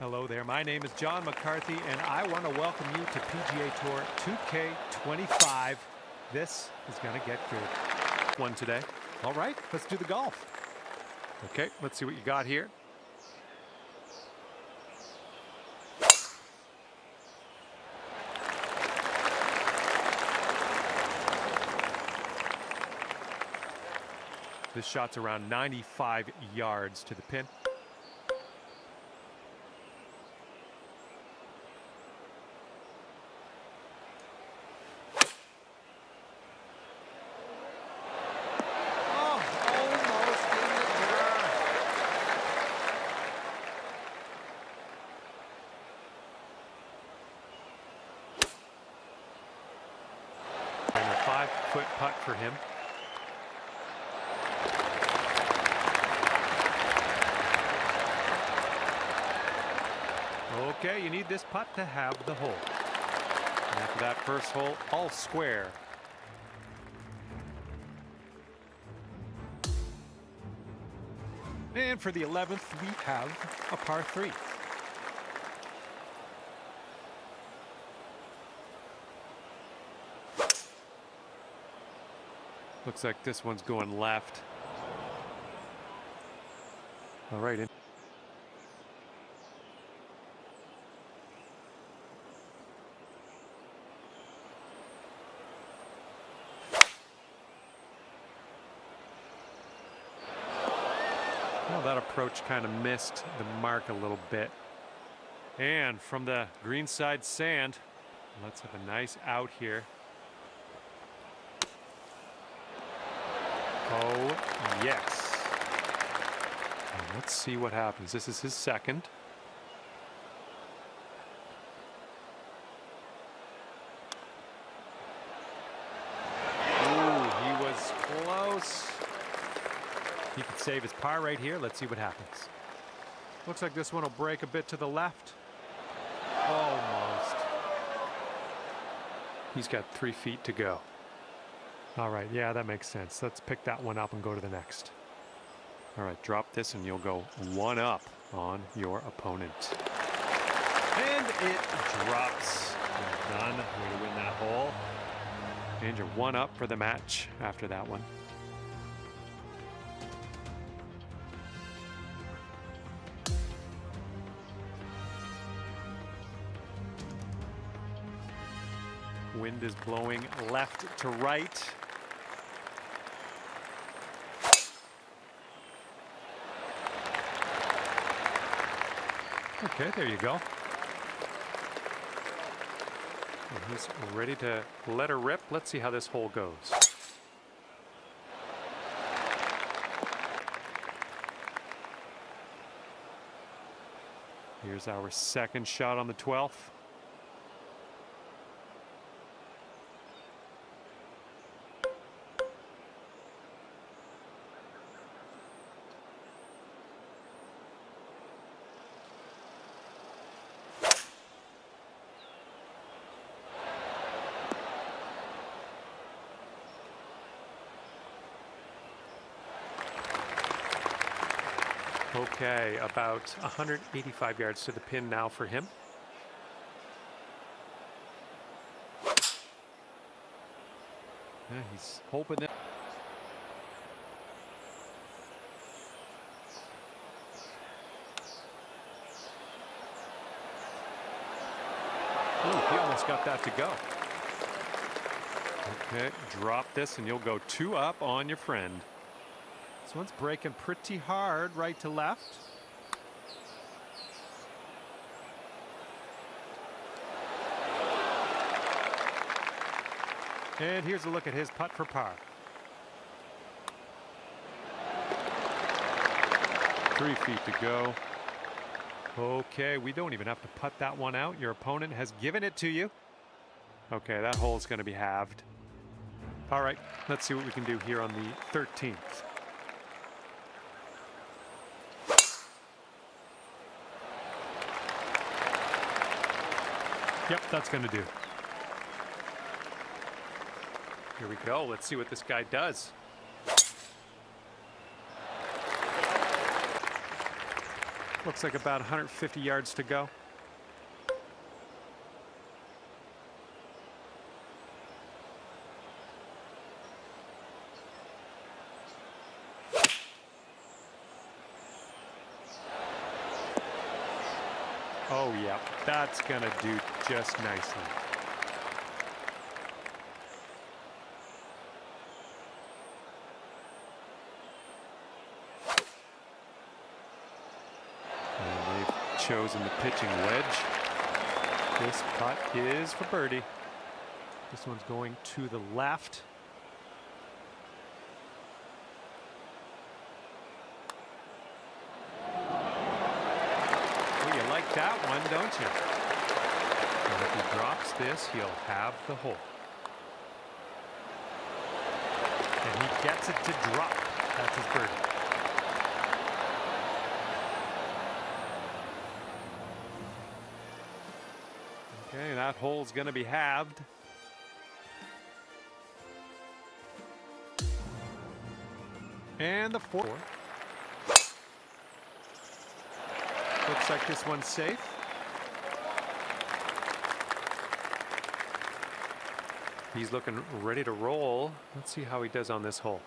Hello there, my name is John McCarthy, and I want to welcome you to PGA Tour 2K25. This is going to get good. One today. All right, let's do the golf. Okay, let's see what you got here. This shot's around 95 yards to the pin. And a 5-foot putt for him. Okay, you need this putt to have the hole. And after that first hole, all square. And for the 11th, we have a par 3. Looks like this one's going left. All right. Well, that approach kind of missed the mark a little bit. And from the greenside sand, let's have a nice out here. Oh, yes. And let's see what happens. This is his second. Ooh, he was close. He could save his par right here. Let's see what happens. Looks like this one will break a bit to the left. Almost. He's got 3 feet to go. All right, yeah, that makes sense. Let's pick that one up and go to the next. All right, drop this and you'll go 1 up on your opponent. And it drops. Well done. Way to win that hole. And you're 1 up for the match after that one. Wind is blowing left to right. Okay, there you go. And he's ready to let her rip. Let's see how this hole goes. Here's our second shot on the 12th. Okay, about 185 yards to the pin now for him. Yeah, he's hoping that. Ooh, he almost got that to go. Okay, drop this and you'll go 2 up on your friend. This one's breaking pretty hard right to left. And here's a look at his putt for par. 3 feet to go. Okay, we don't even have to putt that one out. Your opponent has given it to you. Okay, that hole's going to be halved. All right, let's see what we can do here on the 13th. Yep, that's going to do. Here we go. Let's see what this guy does. Looks like about 150 yards to go. Oh yeah, that's gonna do just nicely. And they've chosen the pitching wedge. This putt is for birdie. This one's going to the left. Oh, you like that one, don't you? And if he drops this, he'll have the hole. And he gets it to drop. That's his birdie. Okay, that hole's going to be halved. And the fourth. Looks like this one's safe. He's looking ready to roll. Let's see how he does on this hole.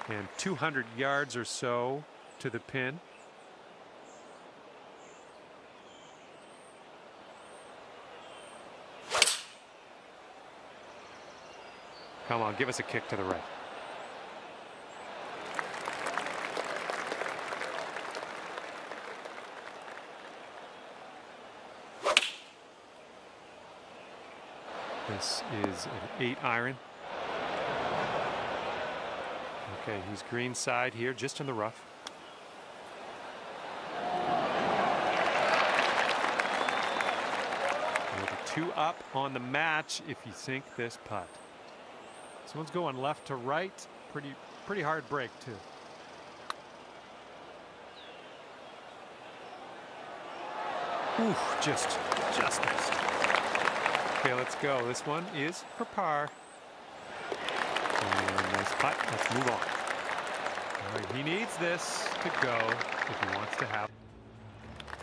And 200 yards or so to the pin. Come on, give us a kick to the right. This is an 8-iron. Okay, he's green side here, just in the rough. With a 2 up on the match if you sink this putt. This one's going left to right. Pretty hard break too. Ooh, just missed. Okay, let's go. This one is for par. And nice putt. Let's move on. All right, he needs this to go if he wants to have.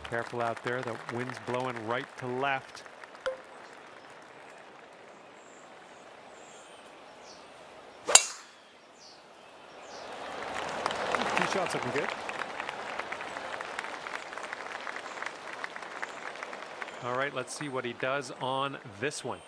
Careful out there. The wind's blowing right to left. Shots looking good. All right, let's see what he does on this one.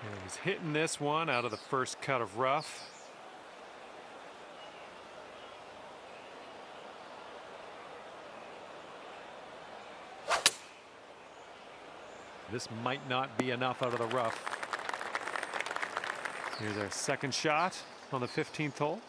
And he's hitting this one out of the first cut of rough. This might not be enough out of the rough. Here's our second shot on the 15th hole.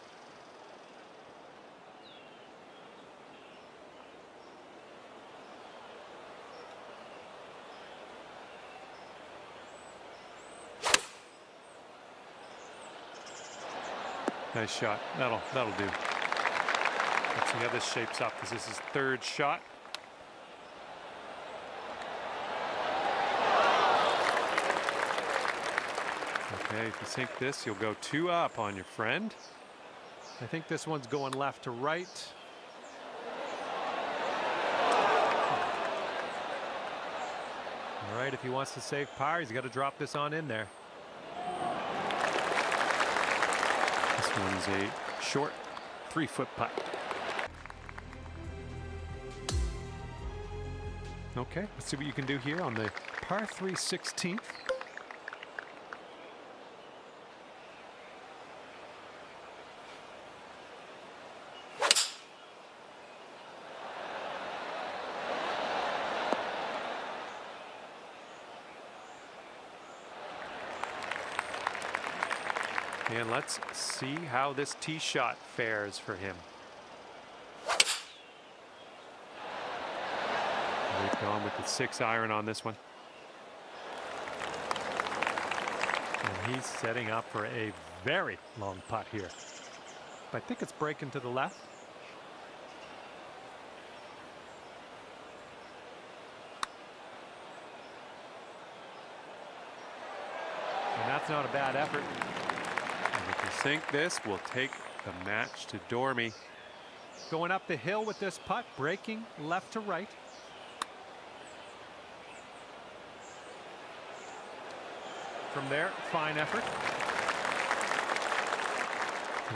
Nice shot. That'll do. Let's see how this shapes up. This is his third shot. Okay, if you sink this, you'll go 2 up on your friend. I think this one's going left to right. All right, if he wants to save par, he's got to drop this on in there. This one's a short 3-foot putt. Okay, let's see what you can do here on the par 3 16th. And let's see how this tee shot fares for him. They've gone with the 6-iron on this one. And he's setting up for a very long putt here. I think it's breaking to the left. And that's not a bad effort. And if you sink this, we'll take the match to Dormy. Going up the hill with this putt, breaking left to right. From there, fine effort.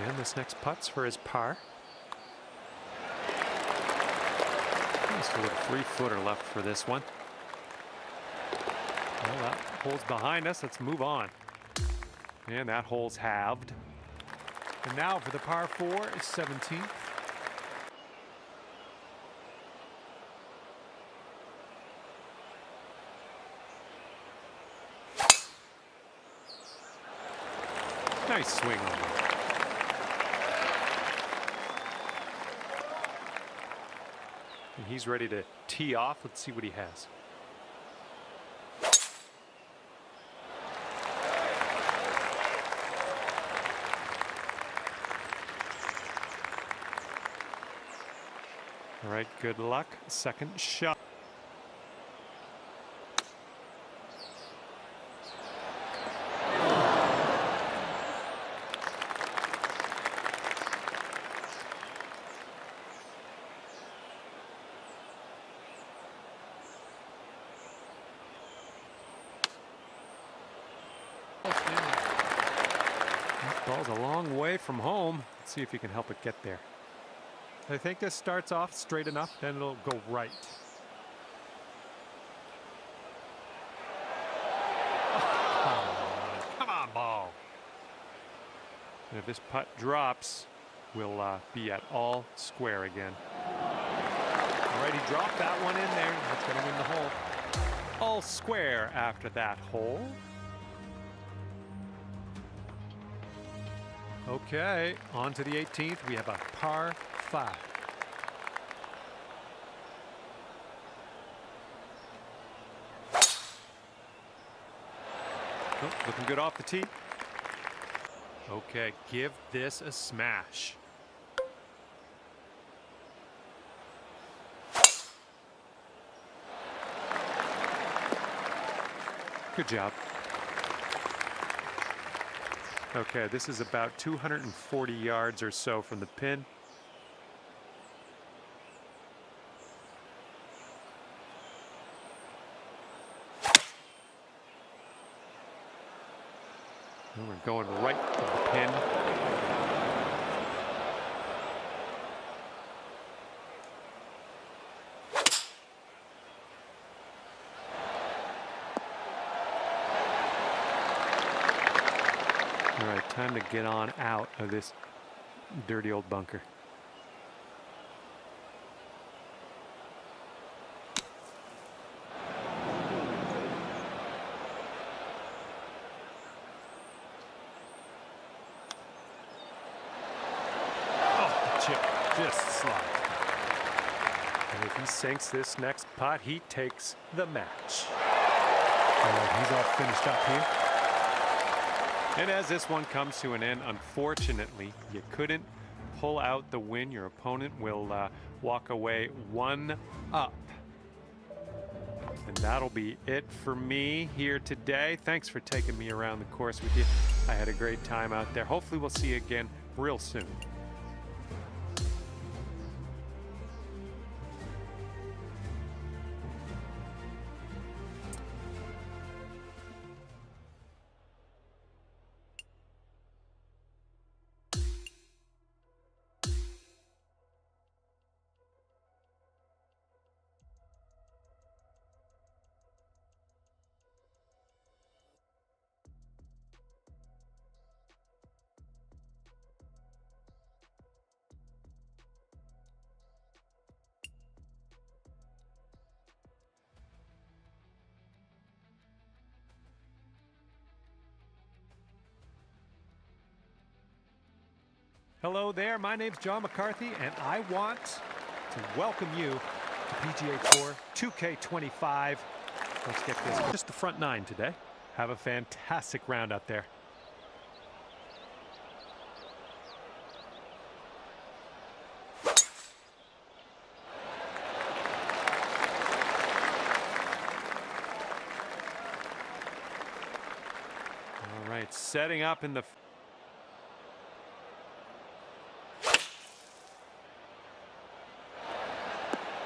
And this next putt's for his par. Just a little 3-footer left for this one. Well, that hole's behind us. Let's move on. And that hole's halved. And now for the par 4, 17. Nice swing on it. And he's ready to tee off. Let's see what he has. All right, good luck. Second shot. Ball's a long way from home. Let's see if he can help it get there. I think this starts off straight enough, then it'll go right. Oh, come on, ball. And if this putt drops, we'll be at all square again. All right, he dropped that one in there. That's going to win the hole. All square after that hole. Okay, on to the 18th. We have a par 5. Oh, looking good off the tee. Okay, give this a smash. Good job. Okay, this is about 240 yards or so from the pin. And we're going right to the pin. All right, time to get on out of this dirty old bunker. Oh, the chip just slide. And if he sinks this next putt, he takes the match. All right, he's all finished up here. And as this one comes to an end, unfortunately, you couldn't pull out the win. Your opponent will walk away 1 up. And that'll be it for me here today. Thanks for taking me around the course with you. I had a great time out there. Hopefully we'll see you again real soon. Hello there, my name's John McCarthy, and I want to welcome you to PGA Tour 2K25. Let's get this. Just the front 9 today. Have a fantastic round out there. All right, setting up in the...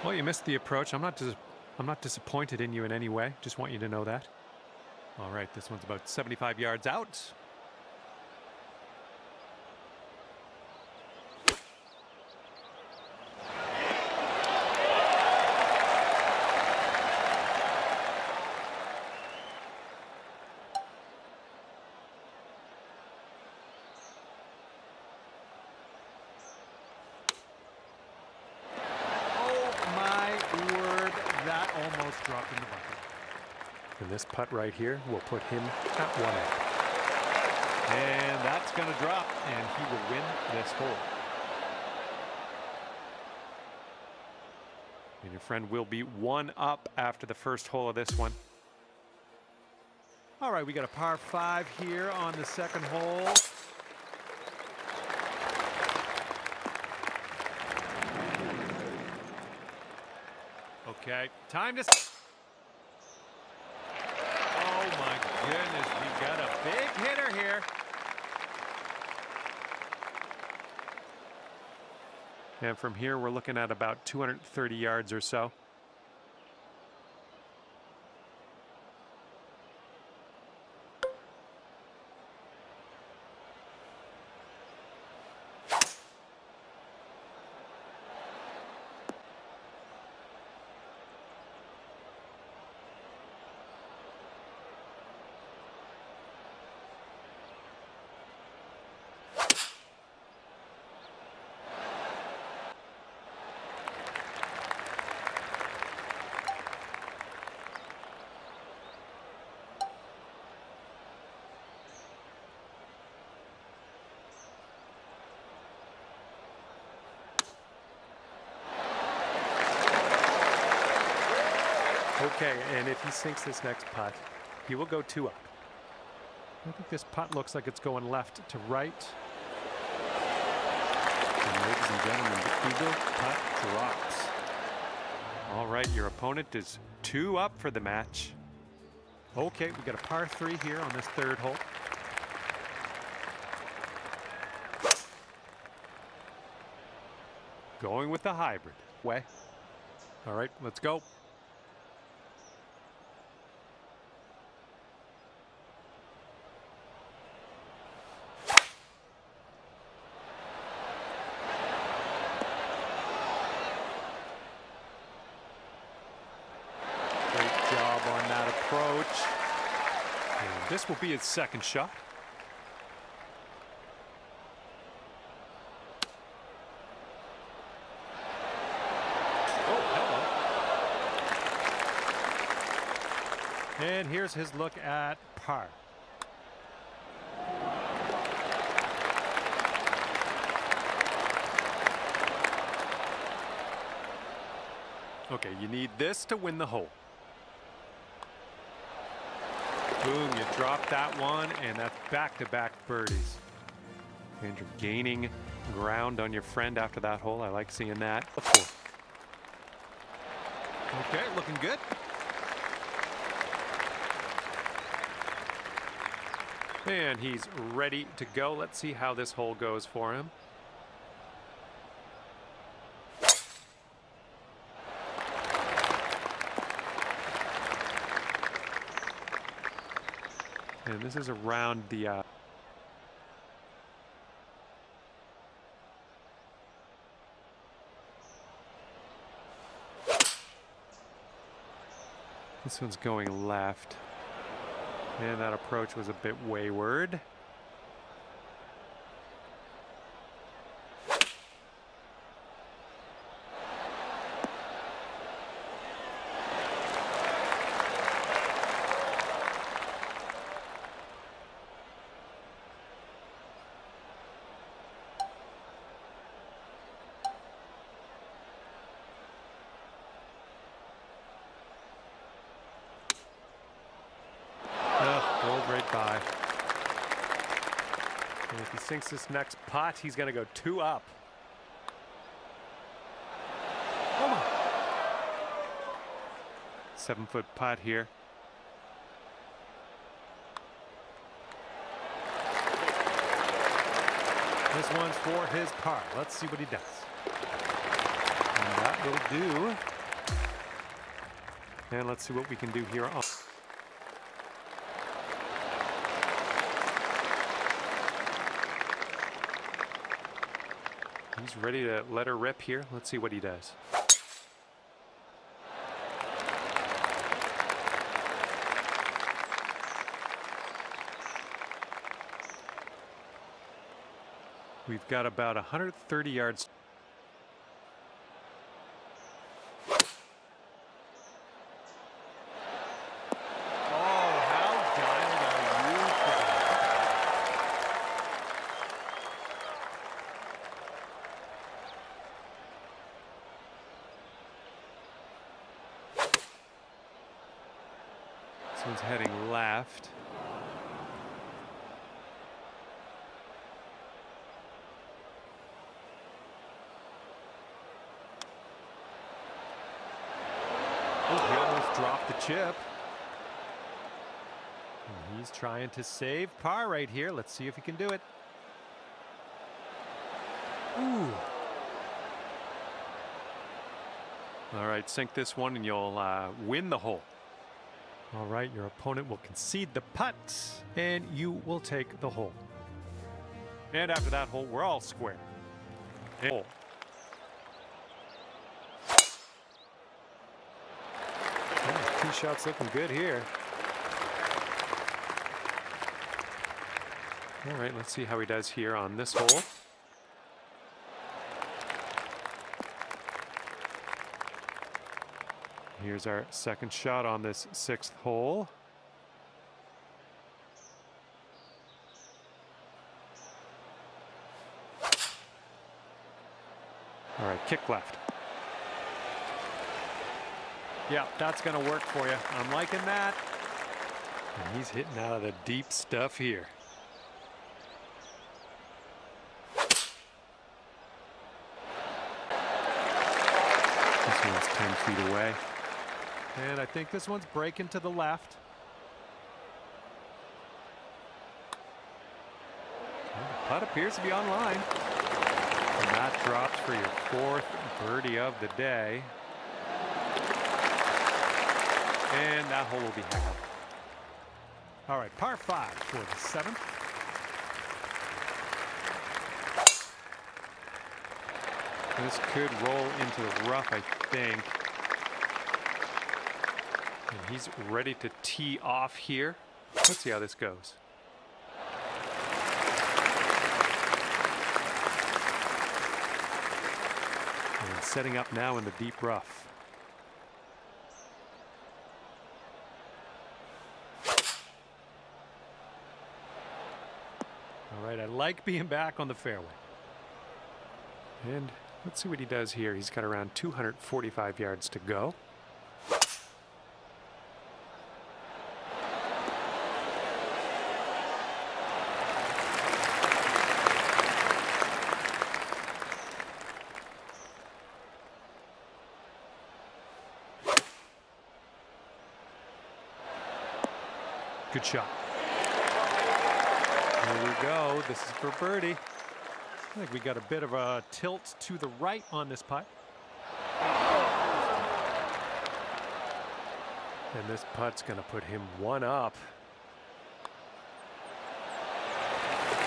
Well, you missed the approach. I'm not disappointed in you in any way. Just want you to know that. All right, this one's about 75 yards out. That almost dropped in the bucket. And this putt right here will put him at 1 up. And that's going to drop, and he will win this hole. And your friend will be 1 up after the first hole of this one. All right, we got a par 5 here on the second hole. Okay, time to... Oh my goodness, we got a big hitter here. And from here, we're looking at about 230 yards or so. Okay, and if he sinks this next putt, he will go 2 up. I think this putt looks like it's going left to right. And ladies and gentlemen, the eagle putt drops. All right, your opponent is 2 up for the match. Okay, we got a par 3 here on this third hole. Going with the hybrid. Way. All right, let's go. On that approach. And this will be his second shot. Oh, hello. And here's his look at par. Okay, you need this to win the hole. Boom, you drop that one, and that's back-to-back birdies. And you're gaining ground on your friend after that hole. I like seeing that. Okay, looking good. And he's ready to go. Let's see how this hole goes for him. And this is around the this one's going left. And that approach was a bit wayward. right by. And if he sinks this next putt, he's going to go 2 up. Come on. 7-foot putt here. This one's for his par. Let's see what he does. And that will do. And let's see what we can do here. He's ready to let her rip here. Let's see what he does. We've got about 130 yards. This one's heading left. Oh, he almost dropped the chip. And he's trying to save par right here. Let's see if he can do it. Ooh. All right, sink this one and you'll win the hole. All right, your opponent will concede the putt, and you will take the hole. And after that hole, we're all square. And 2 shots looking good here. All right, let's see how he does here on this hole. Here's our second shot on this 6th hole. All right, kick left. Yeah, that's going to work for you. I'm liking that. And he's hitting out of the deep stuff here. This one's 10 feet away. And I think this one's breaking to the left. Well, the putt appears to be on line. And that drops for your 4th birdie of the day. And that hole will be had. All right, par 5 for the 7th. This could roll into the rough, I think. And he's ready to tee off here. Let's see how this goes. And setting up now in the deep rough. All right, I like being back on the fairway. And let's see what he does here. He's got around 245 yards to go. Good shot. Here we go. This is for birdie. I think we got a bit of a tilt to the right on this putt. And this putt's going to put him 1 up.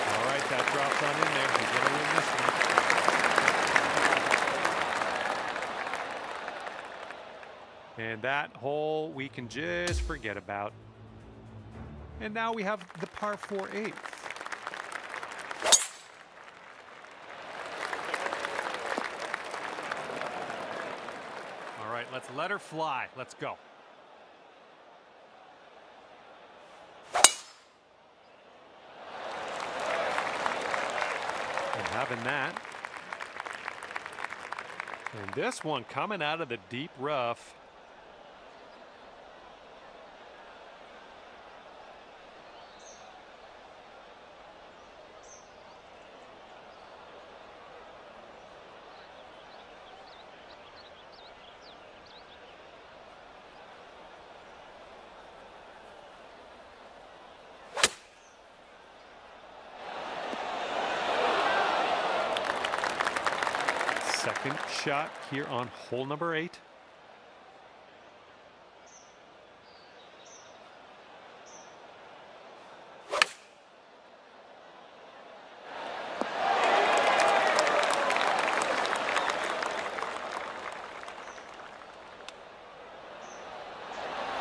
All right, that drops on in there. He's going to win this one. And that hole we can just forget about. And now we have the par 4/8. All right, let's let her fly. Let's go. And having that. And this one coming out of the deep rough. second shot here on hole number 8.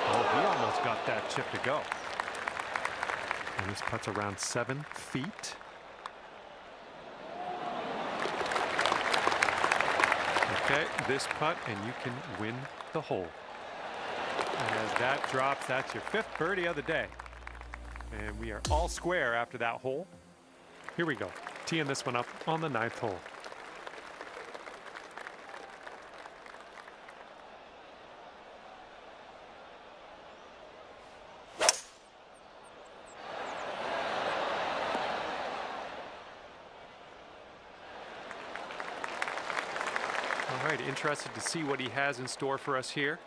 Oh, he almost got that chip to go. And this putt's around 7 feet. Okay, this putt, and you can win the hole. As that drops, that's your 5th birdie of the day. And we are all square after that hole. Here we go, teeing this one up on the 9th hole. All right, interested to see what he has in store for us here.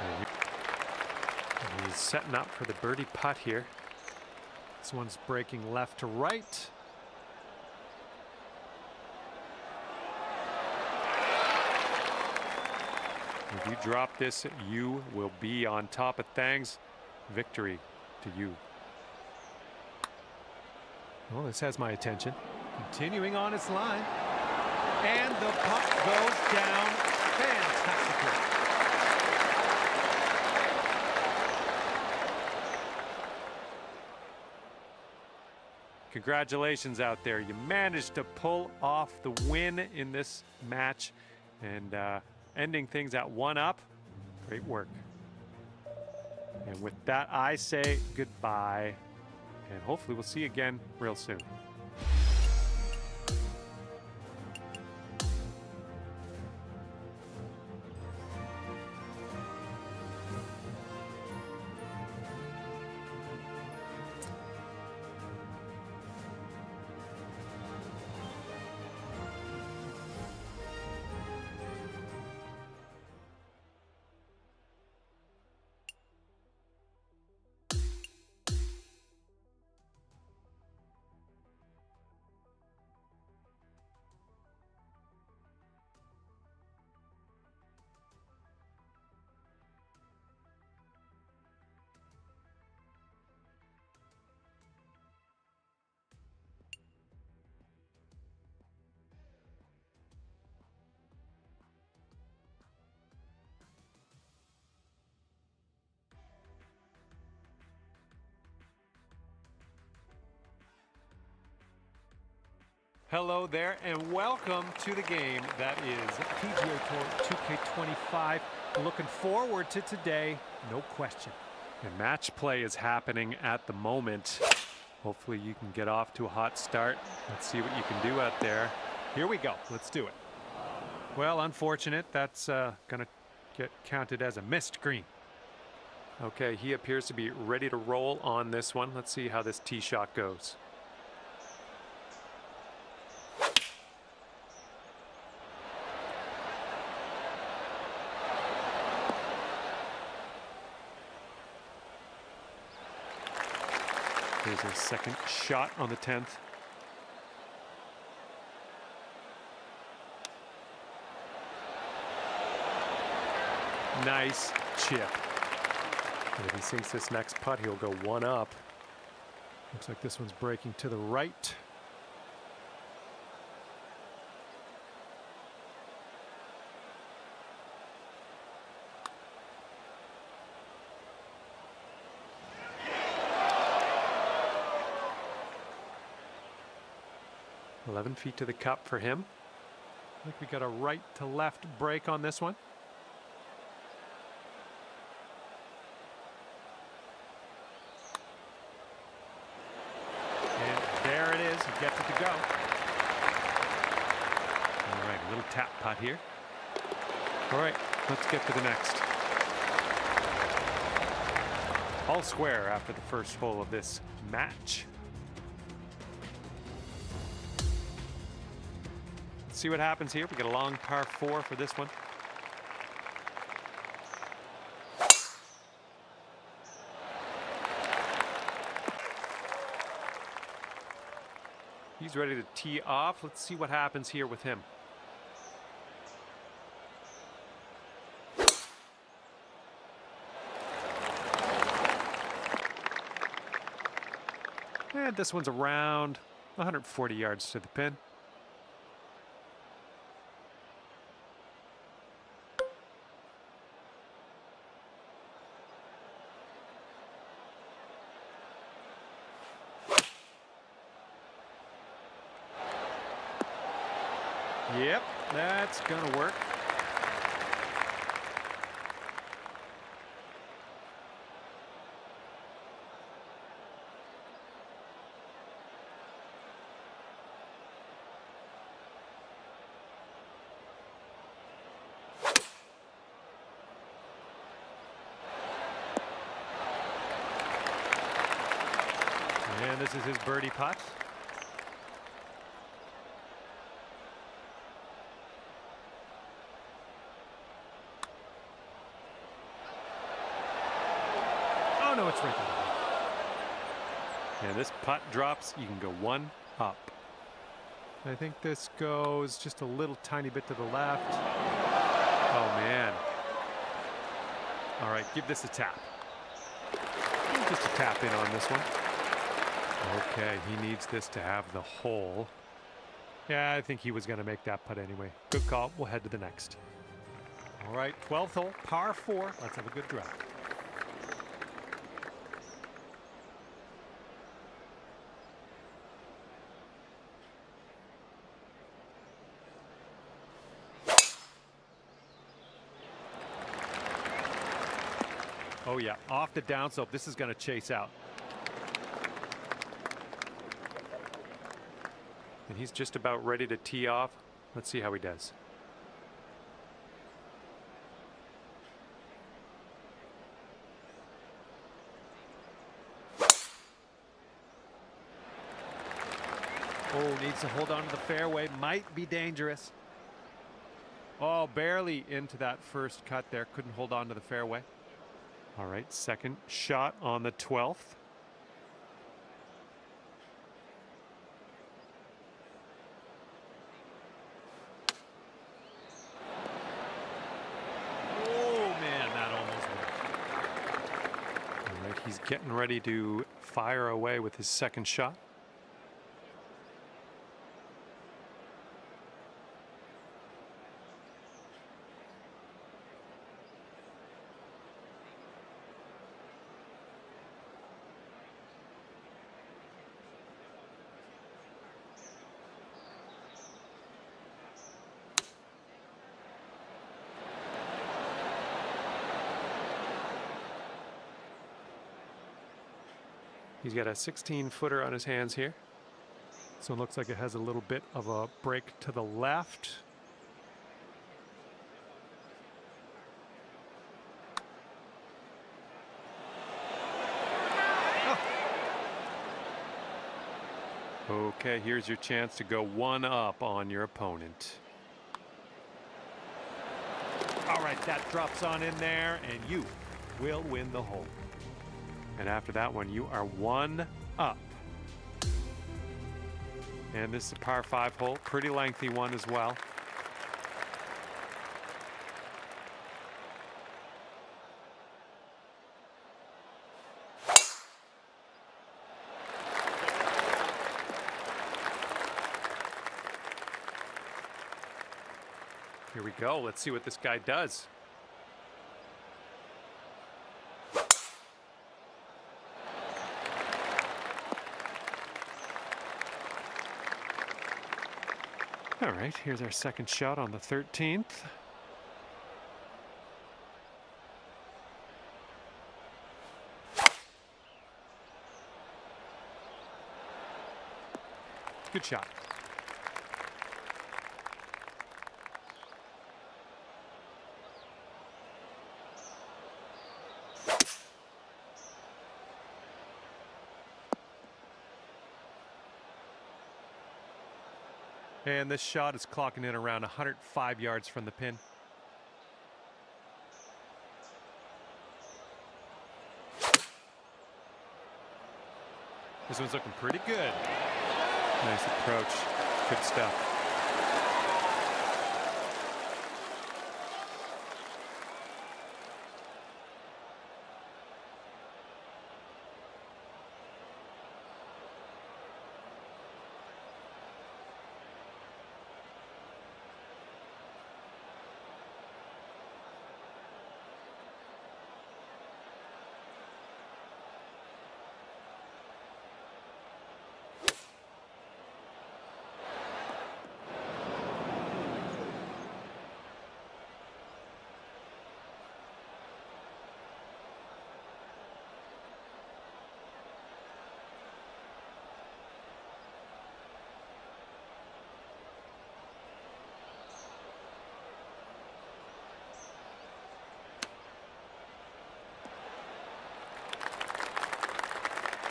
And he's setting up for the birdie putt here. This one's breaking left to right. If you drop this, you will be on top of things. Victory to you. Well, this has my attention. Continuing on its line. And the putt goes down fantastically. Congratulations out there. You managed to pull off the win in this match and ending things at 1-up. Great work. And with that, I say goodbye. And hopefully we'll see you again real soon. Hello there and welcome to the game that is PGA Tour 2K25. Looking forward to today, no question. And match play is happening at the moment. Hopefully you can get off to a hot start. Let's see what you can do out there. Here we go, let's do it. Well, unfortunate, that's gonna get counted as a missed green. Okay, he appears to be ready to roll on this one. Let's see how this tee shot goes. Here's his second shot on the 10th. Nice chip. And if he sinks this next putt, he'll go 1-up. Looks like this one's breaking to the right. $11 feet to the cup for him. I think we got a right to left break on this one. And there it is, he gets it to go. All right, a little tap putt here. All right, let's get to the next. All square after the first hole of this match. See what happens here. We get a long par 4 for this one. He's ready to tee off. Let's see what happens here with him. And this one's around 140 yards to the pin. Yep, that's gonna work. And this is his birdie putt. Oh no, it's right there. And this putt drops. You can go one up. I think this goes just a little tiny bit to the left. Oh man. All right, give this a tap. Just a tap in on this one. Okay, he needs this to have the hole. Yeah, I think he was going to make that putt anyway. Good call. We'll head to the next. All right, 12th hole, par 4. Let's have a good drive. Oh yeah, off the downslope. This is going to chase out. And he's just about ready to tee off. Let's see how he does. Oh, needs to hold on to the fairway. Might be dangerous. Oh, barely into that first cut there. Couldn't hold on to the fairway. All right, second shot on the 12th. He's getting ready to fire away with his second shot. He's got a 16-footer on his hands here. So it looks like it has a little bit of a break to the left. Oh. Okay, here's your chance to go one up on your opponent. All right, that drops on in there, and you will win the hole. And after that one, you are one up. And this is a par 5 hole, pretty lengthy one as well. Here we go. Let's see what this guy does. All right, here's our second shot on the 13th. Good shot. And this shot is clocking in around 105 yards from the pin. This one's looking pretty good. Nice approach. Good stuff.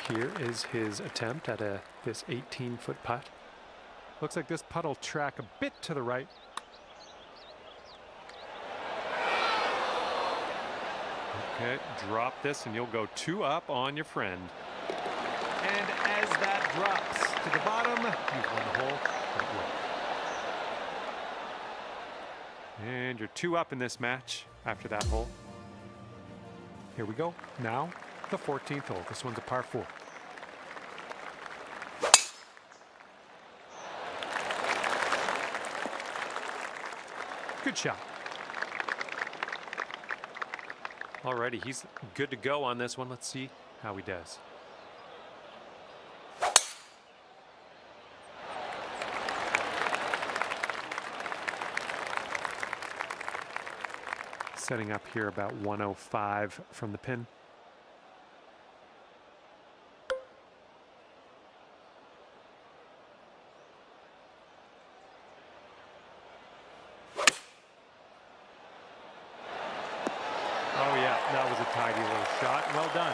Here is his attempt at this 18-foot putt. Looks like this putt will track a bit to the right. Okay, drop this and you'll go 2 up on your friend. And as that drops to the bottom, you've won the hole. And you're 2 up in this match after that hole. Here we go. Now, the 14th hole. This one's a par 4. Good shot. Alrighty, he's good to go on this one. Let's see how he does. Setting up here about 105 from the pin. Oh yeah, that was a tidy little shot. Well done.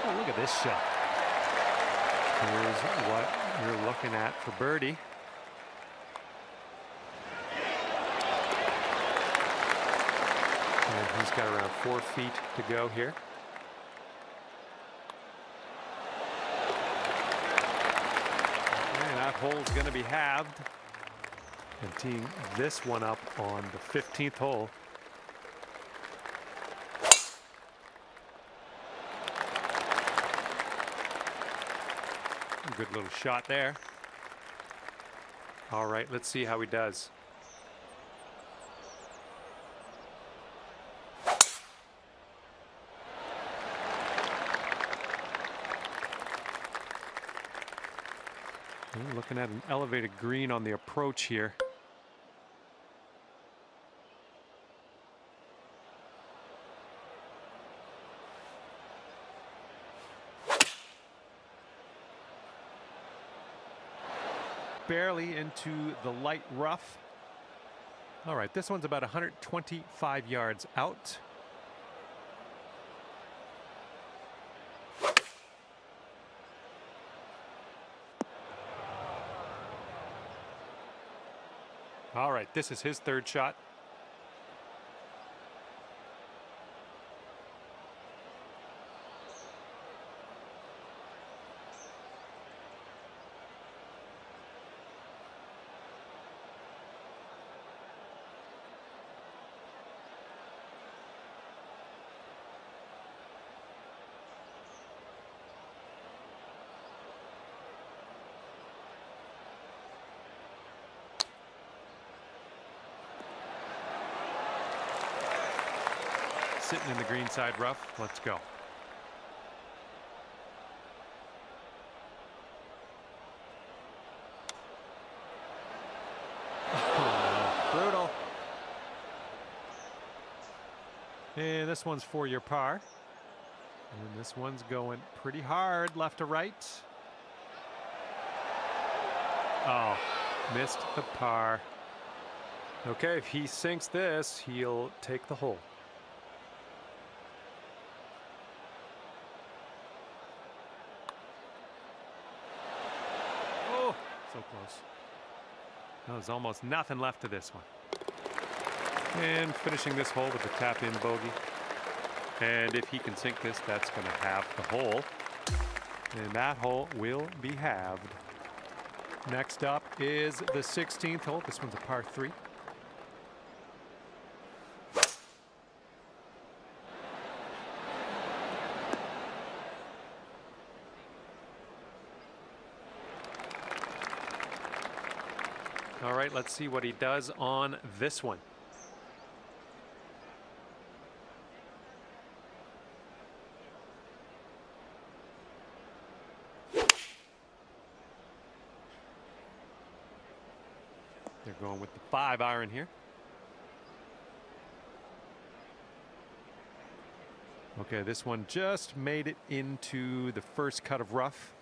Oh, look at this shot. Here's what you're looking at for birdie. And he's got around 4 feet to go here. And that hole's going to be halved. And teeing this one up on the 15th hole. Good little shot there. All right, let's see how he does. We're looking at an elevated green on the approach here. Barely into the light rough. All right, this one's about 125 yards out. All right, this is his 3rd shot. Sitting in the green side rough. Let's go. Oh, brutal. And this one's for your par. And this one's going pretty hard left to right. Oh, missed the par. Okay, if he sinks this, he'll take the hole. close. There's almost nothing left to this one. And finishing this hole with a tap-in bogey. And if he can sink this, that's going to have the hole. And that hole will be halved. Next up is the 16th hole. This one's a par 3. All right, let's see what he does on this one. They're going with the 5-iron here. Okay, this one just made it into the first cut of rough.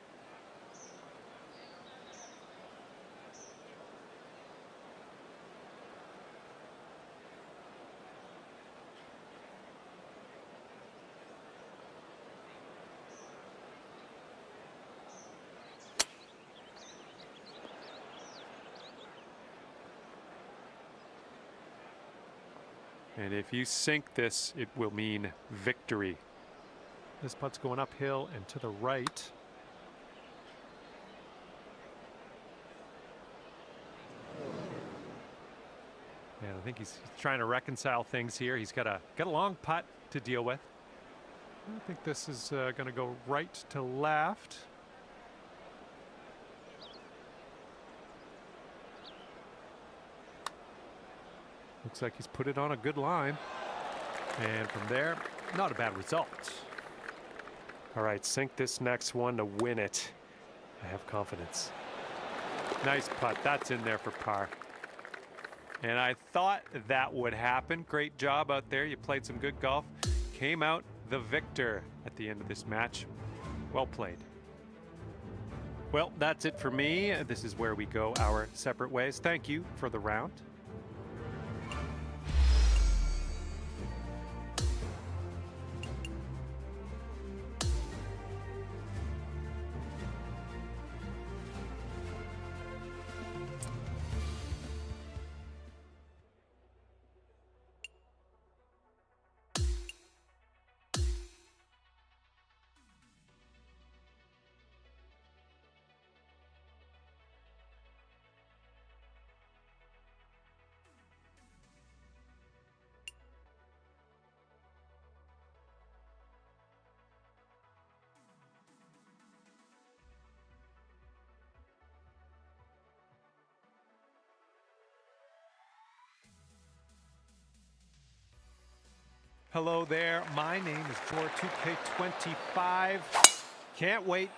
And if you sink this, it will mean victory. This putt's going uphill and to the right. And I think he's trying to reconcile things here. He's got a long putt to deal with. I think this is going to go right to left. Looks like he's put it on a good line. And from there, not a bad result. All right, sink this next one to win it. I have confidence. Nice putt. That's in there for par. And I thought that would happen. Great job out there. You played some good golf. Came out the victor at the end of this match. Well played. Well, that's it for me. This is where we go our separate ways. Thank you for the round. Hello there, my name is Jor 2K25. Can't wait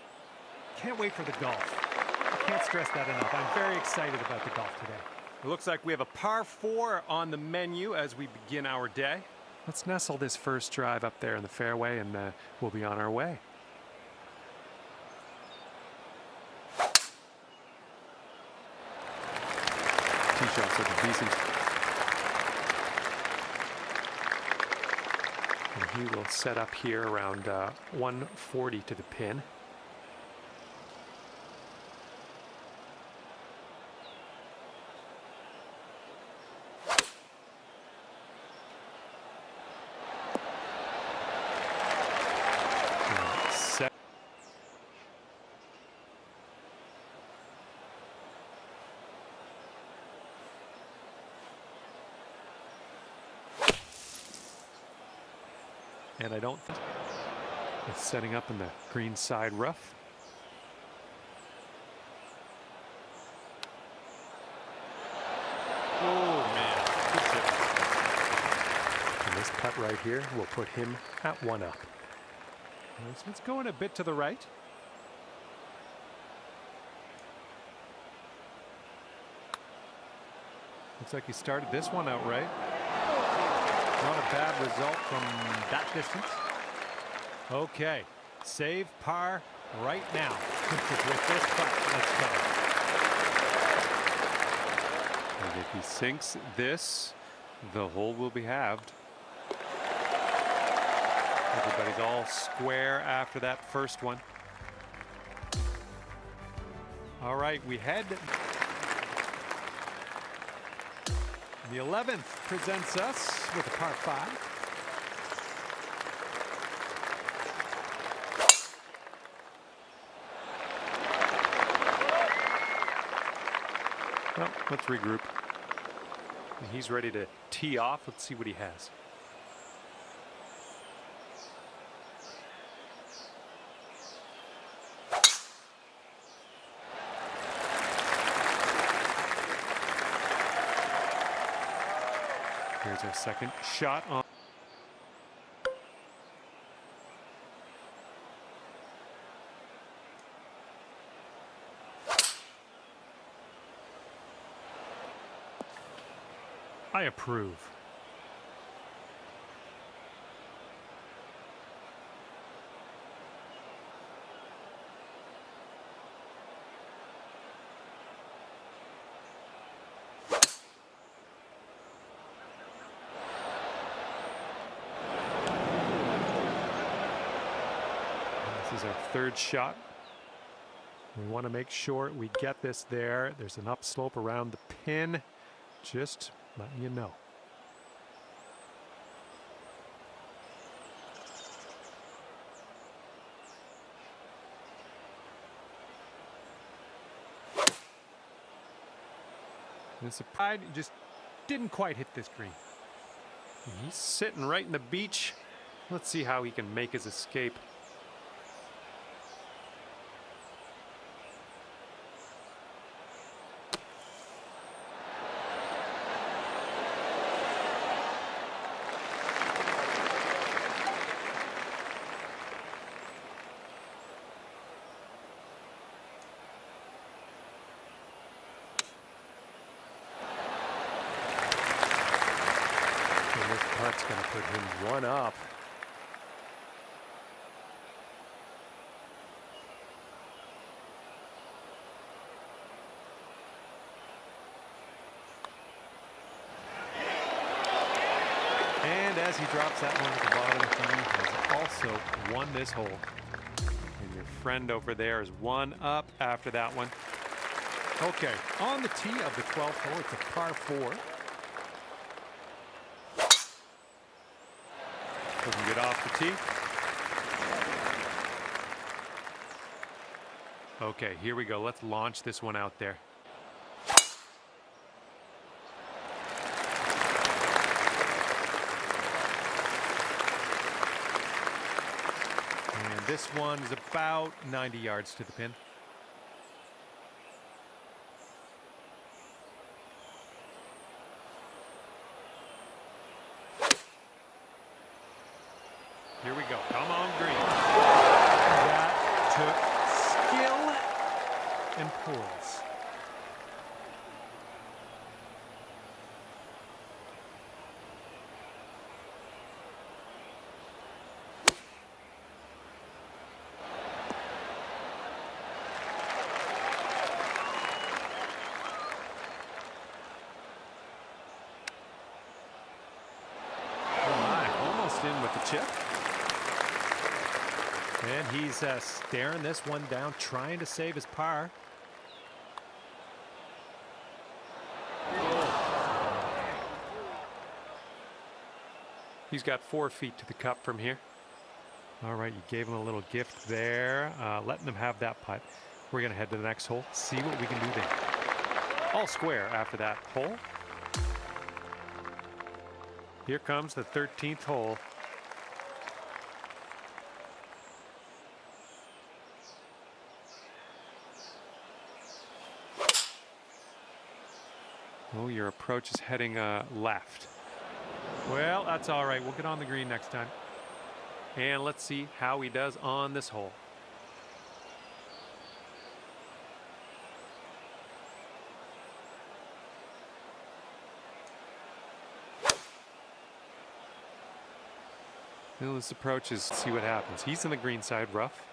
for the golf. I can't stress that enough. I'm very excited about the golf today. It looks like we have a par 4 on the menu as we begin our day. Let's nestle this first drive up there in the fairway and we'll be on our way. Tee shots look decent. He will set up here around 140 to the pin. And I don't think it's setting up in the green side rough. Oh man, good tip. And this putt right here will put him at 1 up. So it's going a bit to the right. Looks like he started this one out right. Not a bad result from that distance. Okay, save par right now. With this putt, let's go. And if he sinks this, the hole will be halved. Everybody's all square after that first one. All right, we head. The 11th presents us with a par 5. Well, let's regroup. He's ready to tee off. Let's see what he has. Here's our second shot on. I approve. This is our third shot. We want to make sure we get this there. There's an upslope around the pin. Just letting you know. And it's a pride, just didn't quite hit this green. He's sitting right in the beach. Let's see how he can make his escape. Putt's going to put him one up. And as he drops that one to the bottom, he has also won this hole. And your friend over there is one up after that one. Okay, on the tee of the 12th hole, it's a par 4. Doesn't get off the tee. Okay, here we go. Let's launch this one out there. And this one is about 90 yards to the pin. Here we go. Come on, green. That took skill and poise. Oh my, almost in with the chip. And he's staring this one down, trying to save his par. He's got 4 feet to the cup from here. All right, you gave him a little gift there, letting him have that putt. We're going to head to the next hole, see what we can do there. All square after that hole. Here comes the 13th hole. Oh, your approach is heading left. Well, that's all right. We'll get on the green next time. And let's see how he does on this hole. Well, this approach is, see what happens. He's in the green side rough.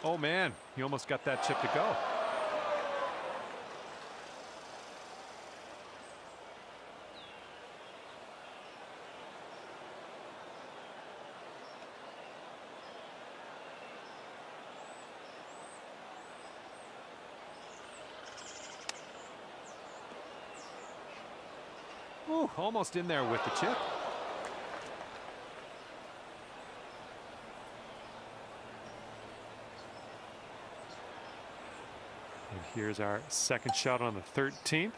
Oh man, he almost got that chip to go. Whew, almost in there with the chip. And here's our second shot on the 13th.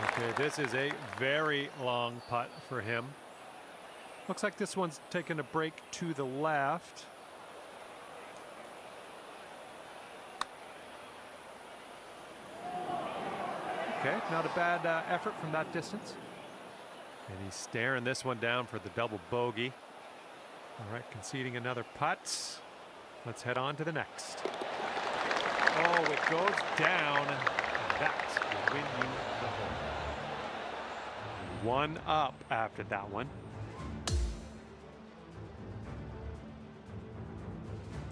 Okay, this is a very long putt for him. Looks like this one's taking a break to the left. Okay, not a bad effort from that distance. And he's staring this one down for the double bogey. All right, conceding another putt. Let's head on to the next. Oh, it goes down. That will win you the hole. One up after that one.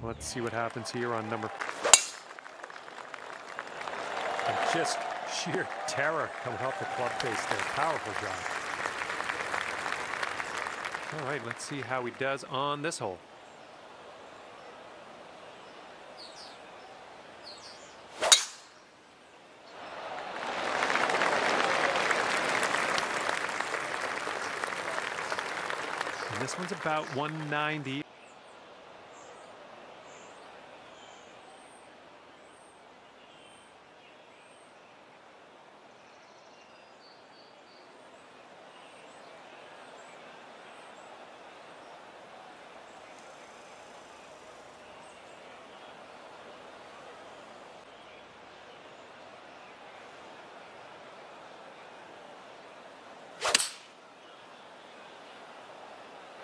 Let's see what happens here on number. And just sheer terror coming off the club face there. Powerful drive. All right, let's see how he does on this hole. And this one's about 190.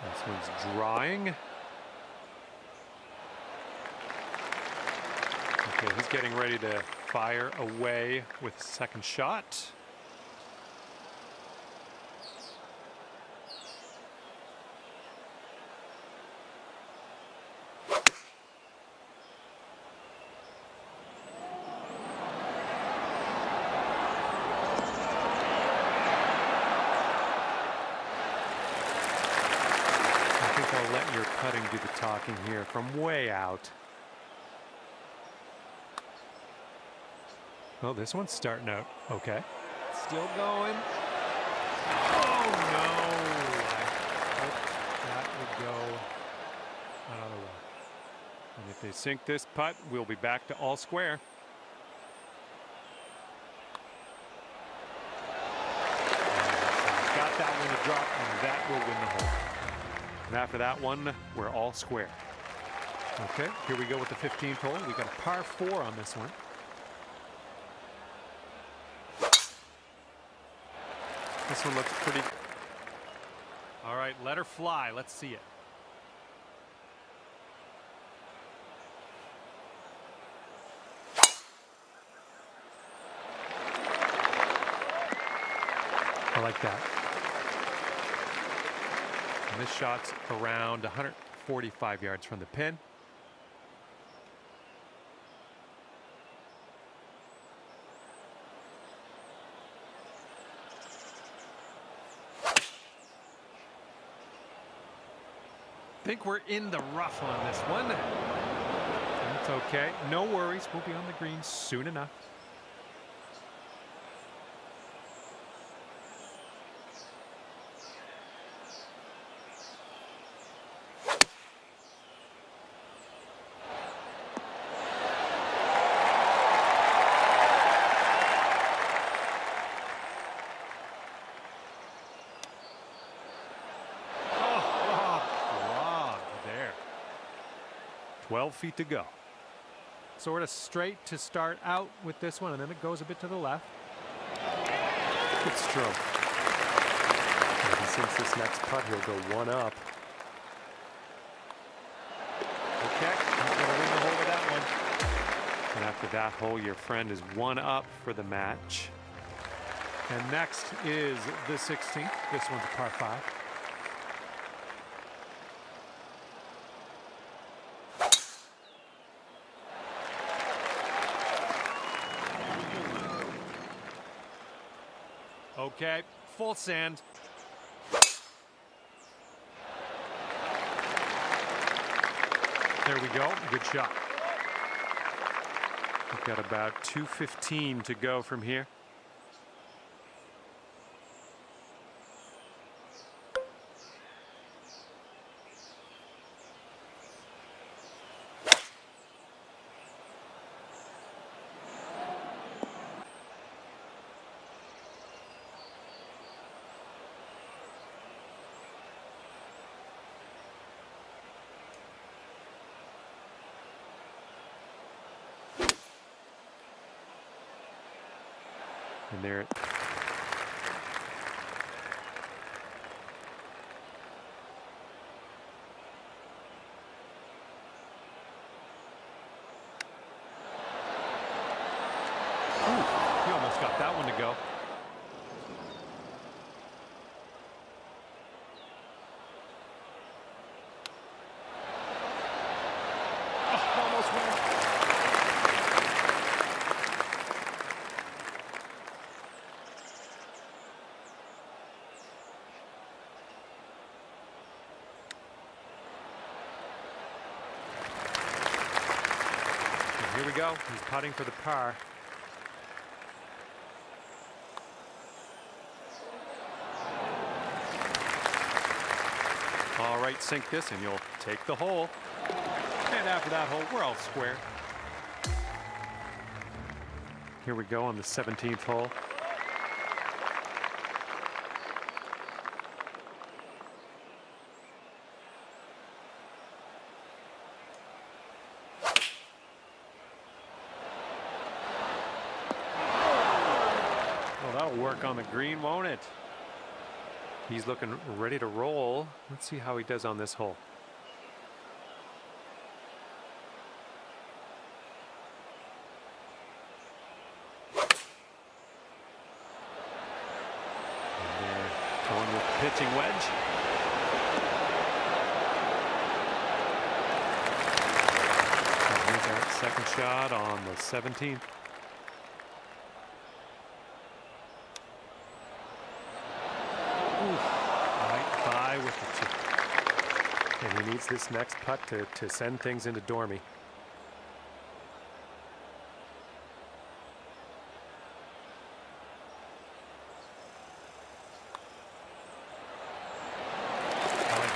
This one's drawing. Okay, he's getting ready to fire away with the second shot. I'll let your putting do the talking here from way out. Well, this one's starting out okay. Still going. Oh no! I hoped that would go another way. And if they sink this putt, we'll be back to all square. Got that one to drop, and that will win the hole. And after that one, we're all square. Okay, here we go with the 15th hole. We got a par 4 on this one. This one looks pretty. All right, let her fly. Let's see it. I like that. And this shot's around 145 yards from the pin. I think we're in the rough on this one. That's okay. No worries. We'll be on the green soon enough. Oh, there. 12 feet to go. Sort of straight to start out with this one, and then it goes a bit to the left. Good stroke. And since this next putt, he'll go one up. Okay, he's going to win the hole with that one. And after that hole, your friend is one up for the match. And next is the 16th. This one's a par 5. Okay, full sand. There we go. Good shot. We've got about 2:15 to go from here. And there. He almost got that one to go. Oh, almost went. And here we go. He's putting for the par. All right, sink this and you'll take the hole. And after that hole, we're all square. Here we go on the 17th hole. Well, that'll work on the green, won't it? He's looking ready to roll. Let's see how he does on this hole. And they're going with the pitching wedge. And here's our second shot on the 17th. Right by with the chip. And he needs this next putt to send things into Dormy.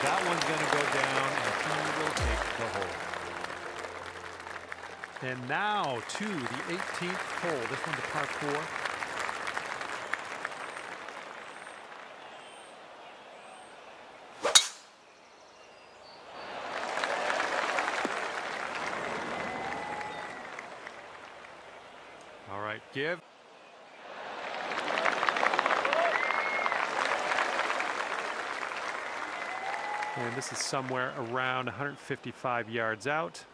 That one's going to go down, and he will take the hole. And now to the 18th hole. This one's a par 4. All right, give. And this is somewhere around 155 yards out.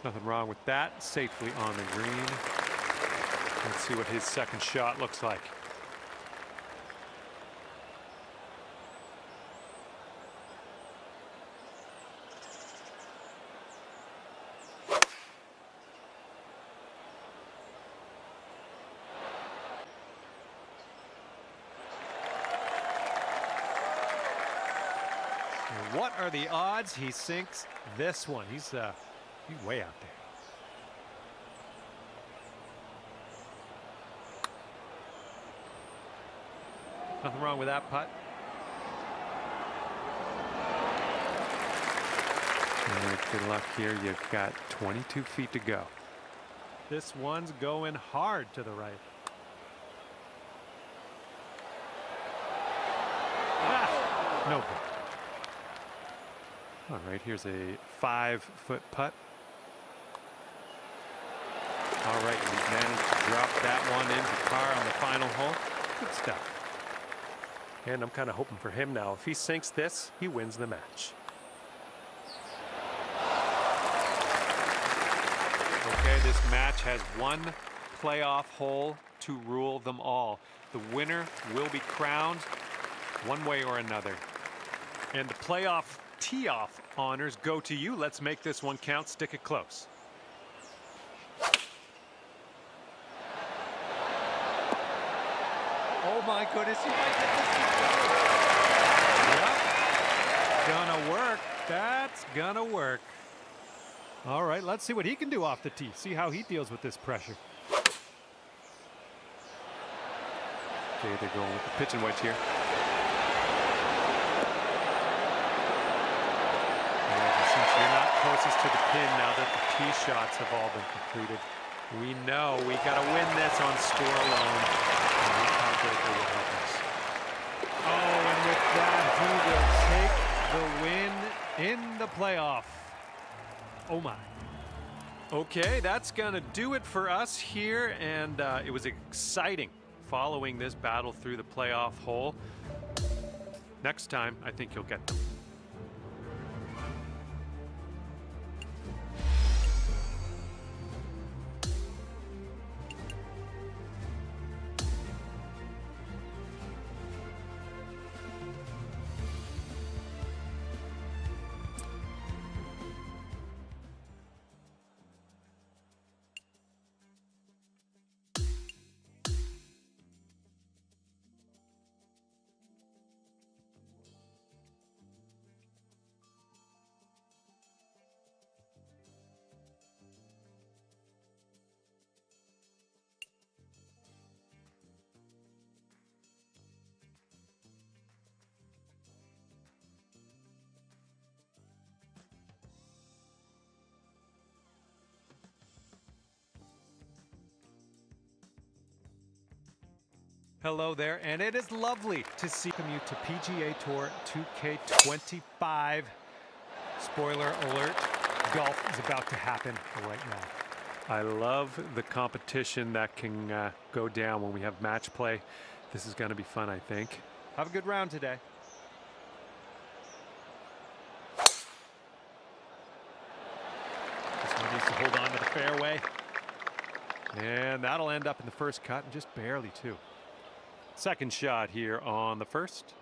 Nothing wrong with that. Safely on the green. Let's see what his second shot looks like. What are the odds he sinks this one? He's way out there. Nothing wrong with that putt. All right, good luck here. You've got 22 feet to go. This one's going hard to the right. No good. All right, here's a 5-foot putt. All right, he's managed to drop that one into par on the final hole. Good stuff. And I'm kind of hoping for him now. If he sinks this, he wins the match. Okay, this match has one playoff hole to rule them all. The winner will be crowned one way or another. And the playoff tee-off honors go to you. Let's make this one count. Stick it close. Oh my goodness, he might get this to go. Yep. Gonna work. That's gonna work. All right, let's see what he can do off the tee. See how he deals with this pressure. Okay, they're going with the pitching wedge here. And since you're not closest to the pin now that the tee shots have all been completed, we know we got to win this on score alone. And the tiebreaker will help us. Oh, and with that, he will take the win in the playoff. Oh my. Okay, that's gonna do it for us here, and it was exciting following this battle through the playoff hole. Next time, I think you'll get them. Hello there, and it is lovely to see you to PGA Tour 2K25. Spoiler alert, golf is about to happen right now. I love the competition that can go down when we have match play. This is going to be fun, I think. Have a good round today. This one needs to hold on to the fairway. And that'll end up in the first cut, and just barely too. Second shot here on the first.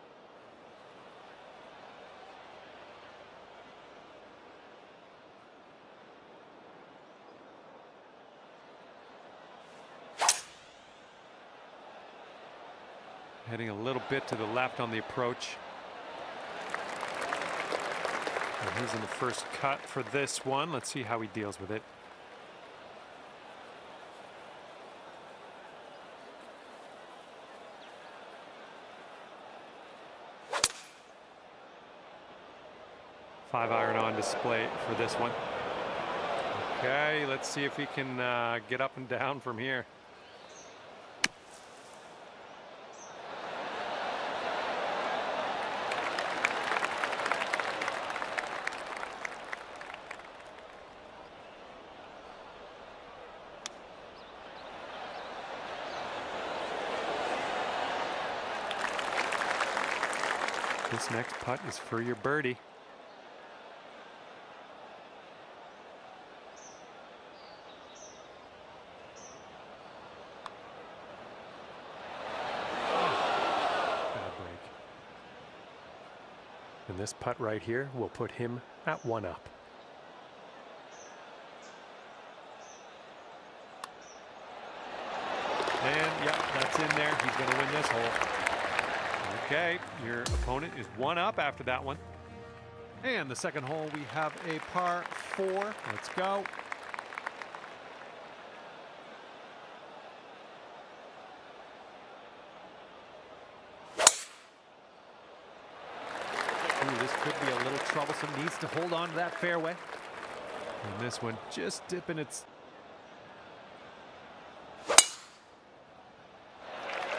Heading a little bit to the left on the approach. And he's in the first cut for this one. Let's see how he deals with it. Five iron on display for this one. Okay, let's see if he can get up and down from here. This next putt is for your birdie. And this putt right here will put him at 1 up. And yep, that's in there. He's going to win this hole. Okay, your opponent is 1 up after that one. And the second hole, we have a par 4. Let's go. Ooh, this could be a little troublesome. Needs to hold on to that fairway. And this one just dipping its...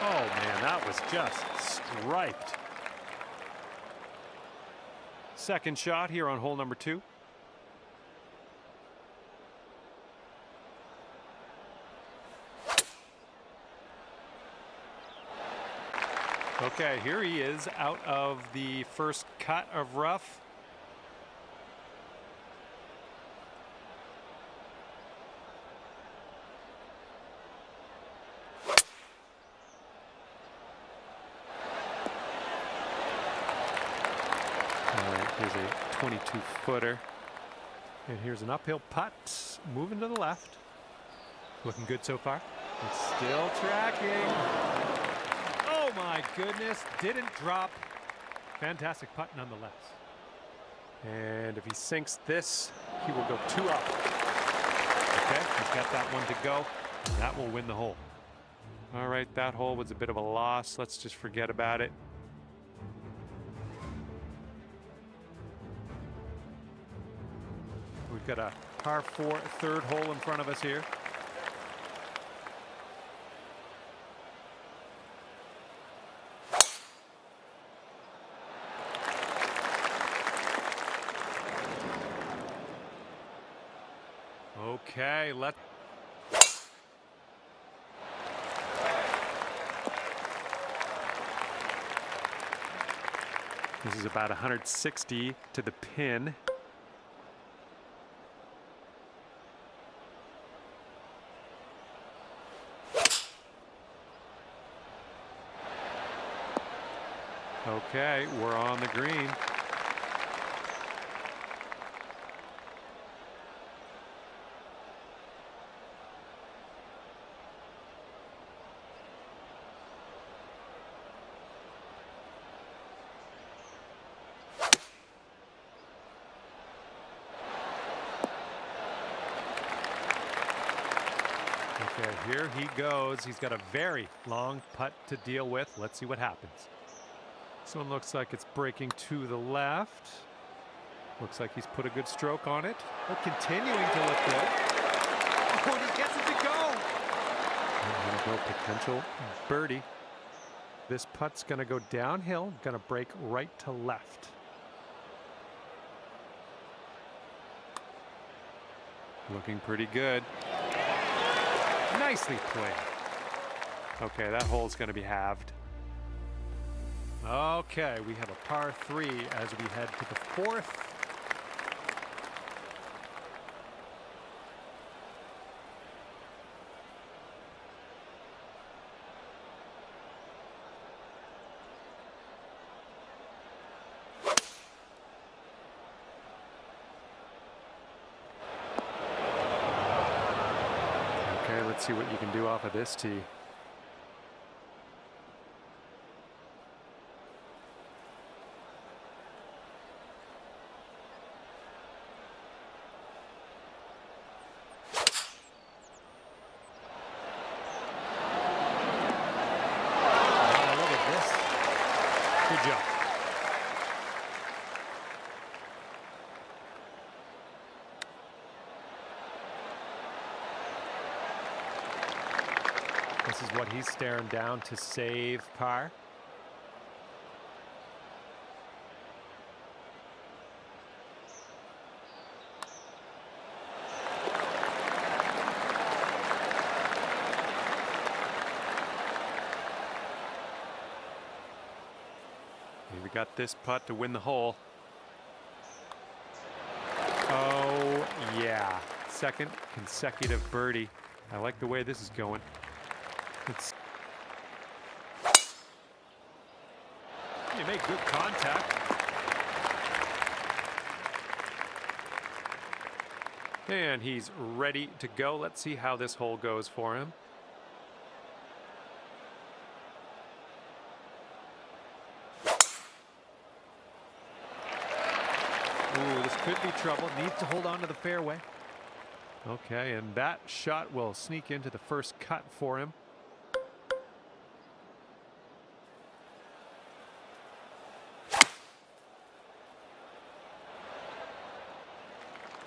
Oh man, that was just striped. Second shot here on hole number 2. Okay, here he is out of the first cut of rough. All right, here's a 22-footer. And here's an uphill putt, moving to the left. Looking good so far. It's still tracking. Oh my goodness, didn't drop. Fantastic putt nonetheless. And if he sinks this, he will go 2 up. Okay, he's got that one to go, and that will win the hole. All right, that hole was a bit of a loss. Let's just forget about it. We've got a par 4 third hole in front of us here. Okay, this is about 160 to the pin. Okay, we're on the green. Okay, here he goes. He's got a very long putt to deal with. Let's see what happens. This one looks like it's breaking to the left. Looks like he's put a good stroke on it. Oh, continuing to look good. Oh, and he gets it to go. And gonna go potential birdie. This putt's gonna go downhill, gonna break right to left. Looking pretty good. Nicely played. Okay, that hole's going to be halved. Okay, we have a par 3 as we head to the 4th. Let's see what you can do off of this tee. Look at this. Good job. This is what he's staring down to save par. We got this putt to win the hole. Oh, yeah. Second consecutive birdie. I like the way this is going. You make good contact. And he's ready to go. Let's see how this hole goes for him. Ooh, this could be trouble. Needs to hold on to the fairway. Okay, and that shot will sneak into the first cut for him.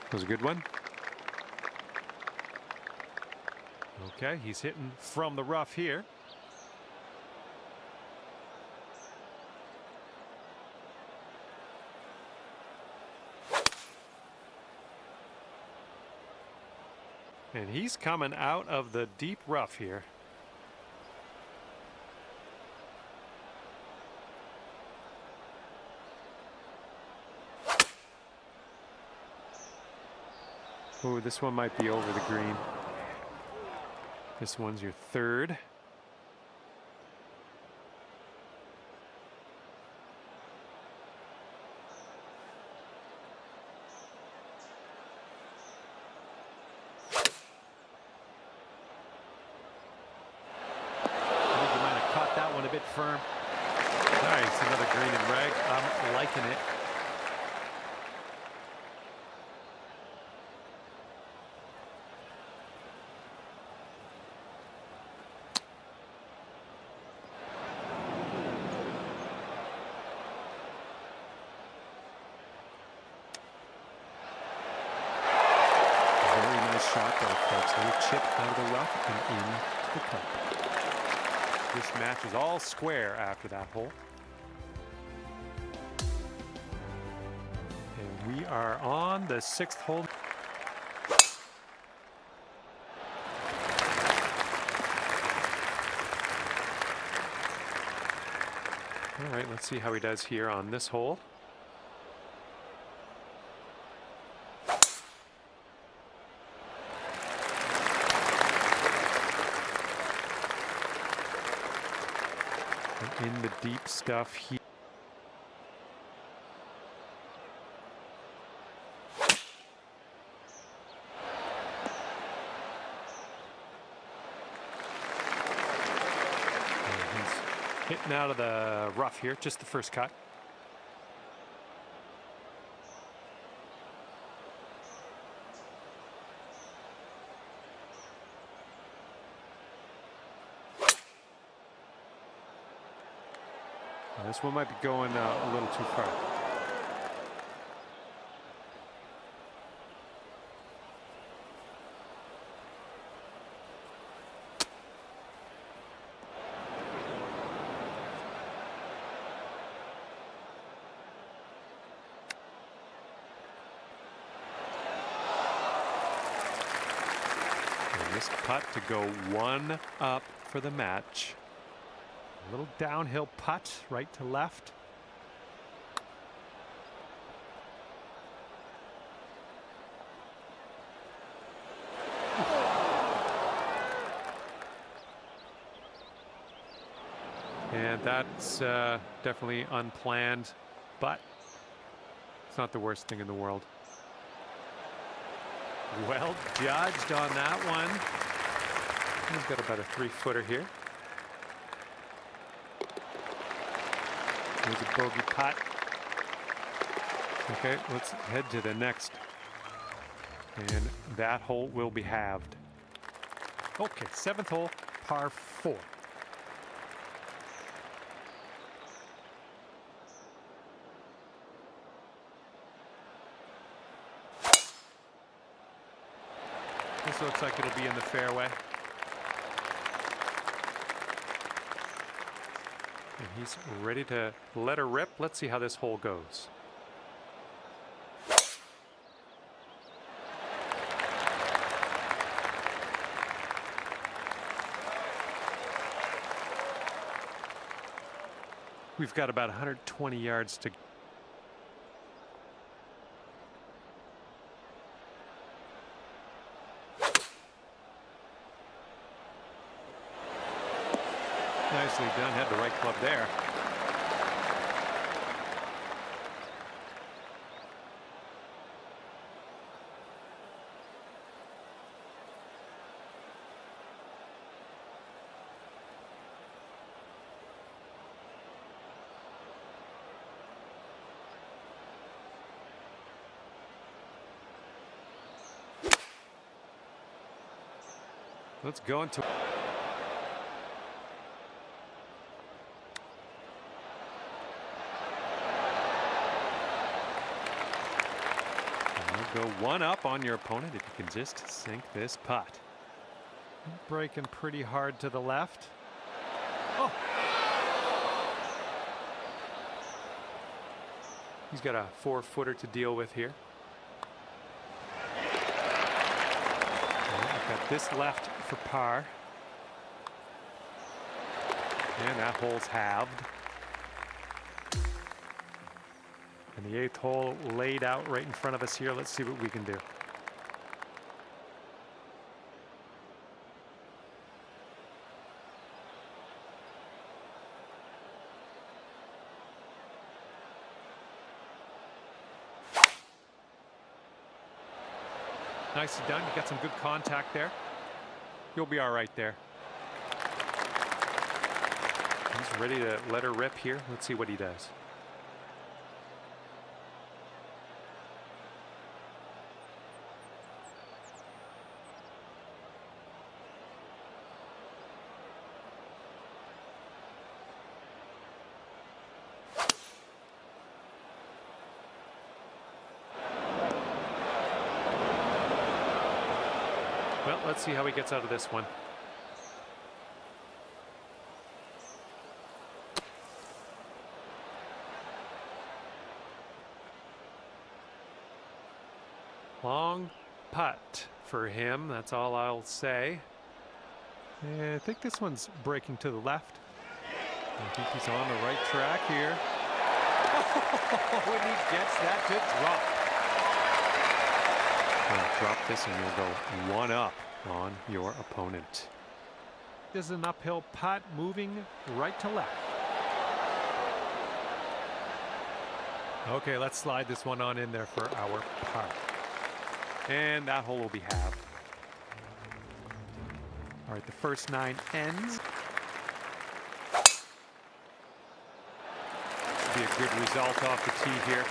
That was a good one. Okay, he's hitting from the rough here. And he's coming out of the deep rough here. Oh, this one might be over the green. This one's your third. firm. Nice, another green and rag. I'm liking it. Shot there, folks. Little chip out of the rough and into the cup. This match is all square after that hole. And we are on the 6th hole. All right, let's see how he does here on this hole. In the deep stuff here. He's hitting out of the rough here, just the first cut. This one might be going a little too far. And this putt to go 1 up for the match. A little downhill putt, right to left. And that's definitely unplanned, but it's not the worst thing in the world. Well judged on that one. We've got about a 3-footer here. There's a bogey putt. Okay, let's head to the next. And that hole will be halved. Okay, 7th hole, par 4. This looks like it'll be in the fairway. And he's ready to let her rip. Let's see how this hole goes. We've got about 120 yards to go. Nicely done, had the right club there. Let's go into go 1 up on your opponent if you can just sink this putt. Breaking pretty hard to the left. Oh. He's got a 4-footer to deal with here. I've got this left for par. And that hole's halved. And the 8th hole laid out right in front of us here. Let's see what we can do. Nicely done. You got some good contact there. You'll be all right there. He's ready to let her rip here. Let's see what he does. Well, let's see how he gets out of this one. Long putt for him, that's all I'll say. And I think this one's breaking to the left. I think he's on the right track here. When he gets that to drop. Well, drop this and you'll go one up on your opponent. This is an uphill putt moving right to left. Okay, let's slide this one on in there for our par. And that hole will be halved. All right, the first 9 ends. Be a good result off the tee here.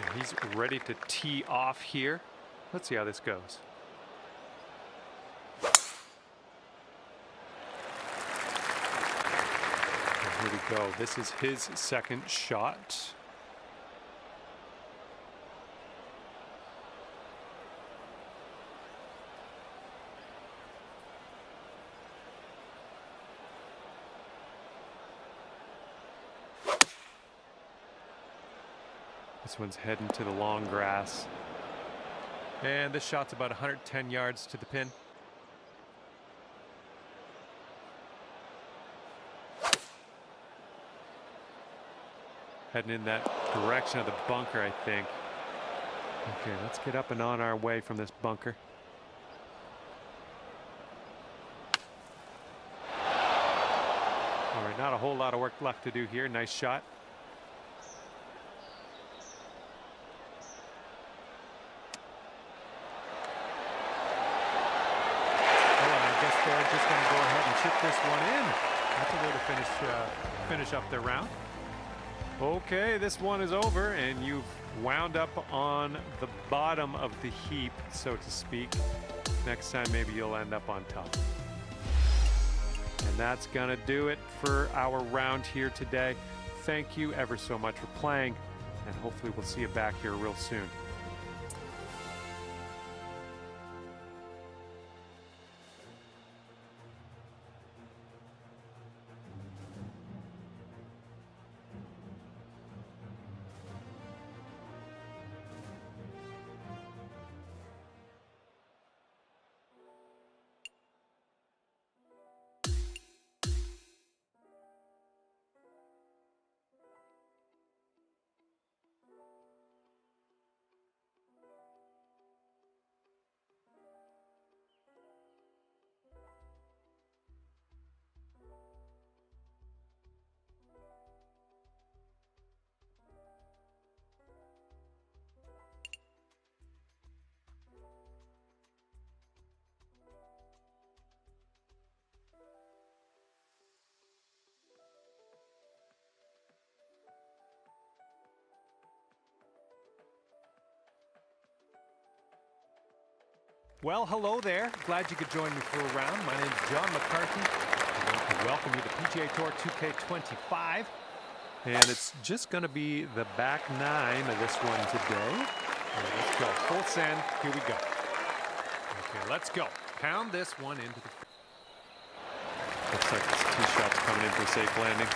And he's ready to tee off here. Let's see how this goes. And here we go. This is his second shot. This one's heading to the long grass. And this shot's about 110 yards to the pin. Heading in that direction of the bunker, I think. Okay, let's get up and on our way from this bunker. All right, not a whole lot of work left to do here. Nice shot. They're just going to go ahead and chip this one in. That's a way to finish up the round. Okay, this one is over, and you've wound up on the bottom of the heap, so to speak. Next time, maybe you'll end up on top. And that's going to do it for our round here today. Thank you ever so much for playing, and hopefully we'll see you back here real soon. Well, hello there. Glad you could join me for a round. My name is John McCarthy. I'd like to welcome you to PGA Tour 2K25. And it's just going to be the back 9 of this one today. Right, let's go. Full send. Here we go. Okay, let's go. Pound this one into the... Looks like this tee shot's coming in for a safe landing.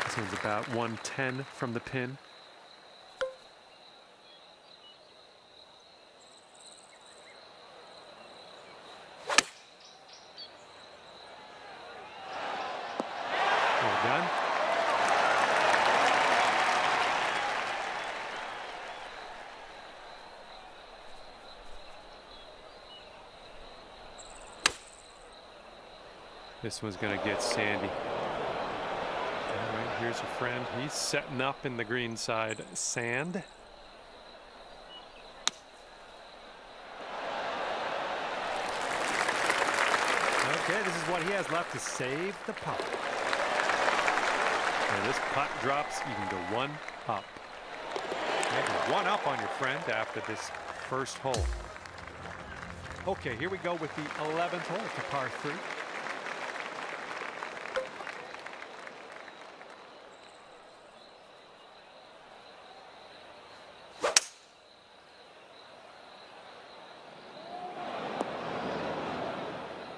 This one's about 110 from the pin. Well done. This one's going to get sandy. All right, here's your friend. He's setting up in the green side sand. Okay, this is what he has left to save the putt. And this putt drops, you can go one up. Maybe one up on your friend after this first hole. Okay, here we go with the 11th hole. It's a par 3.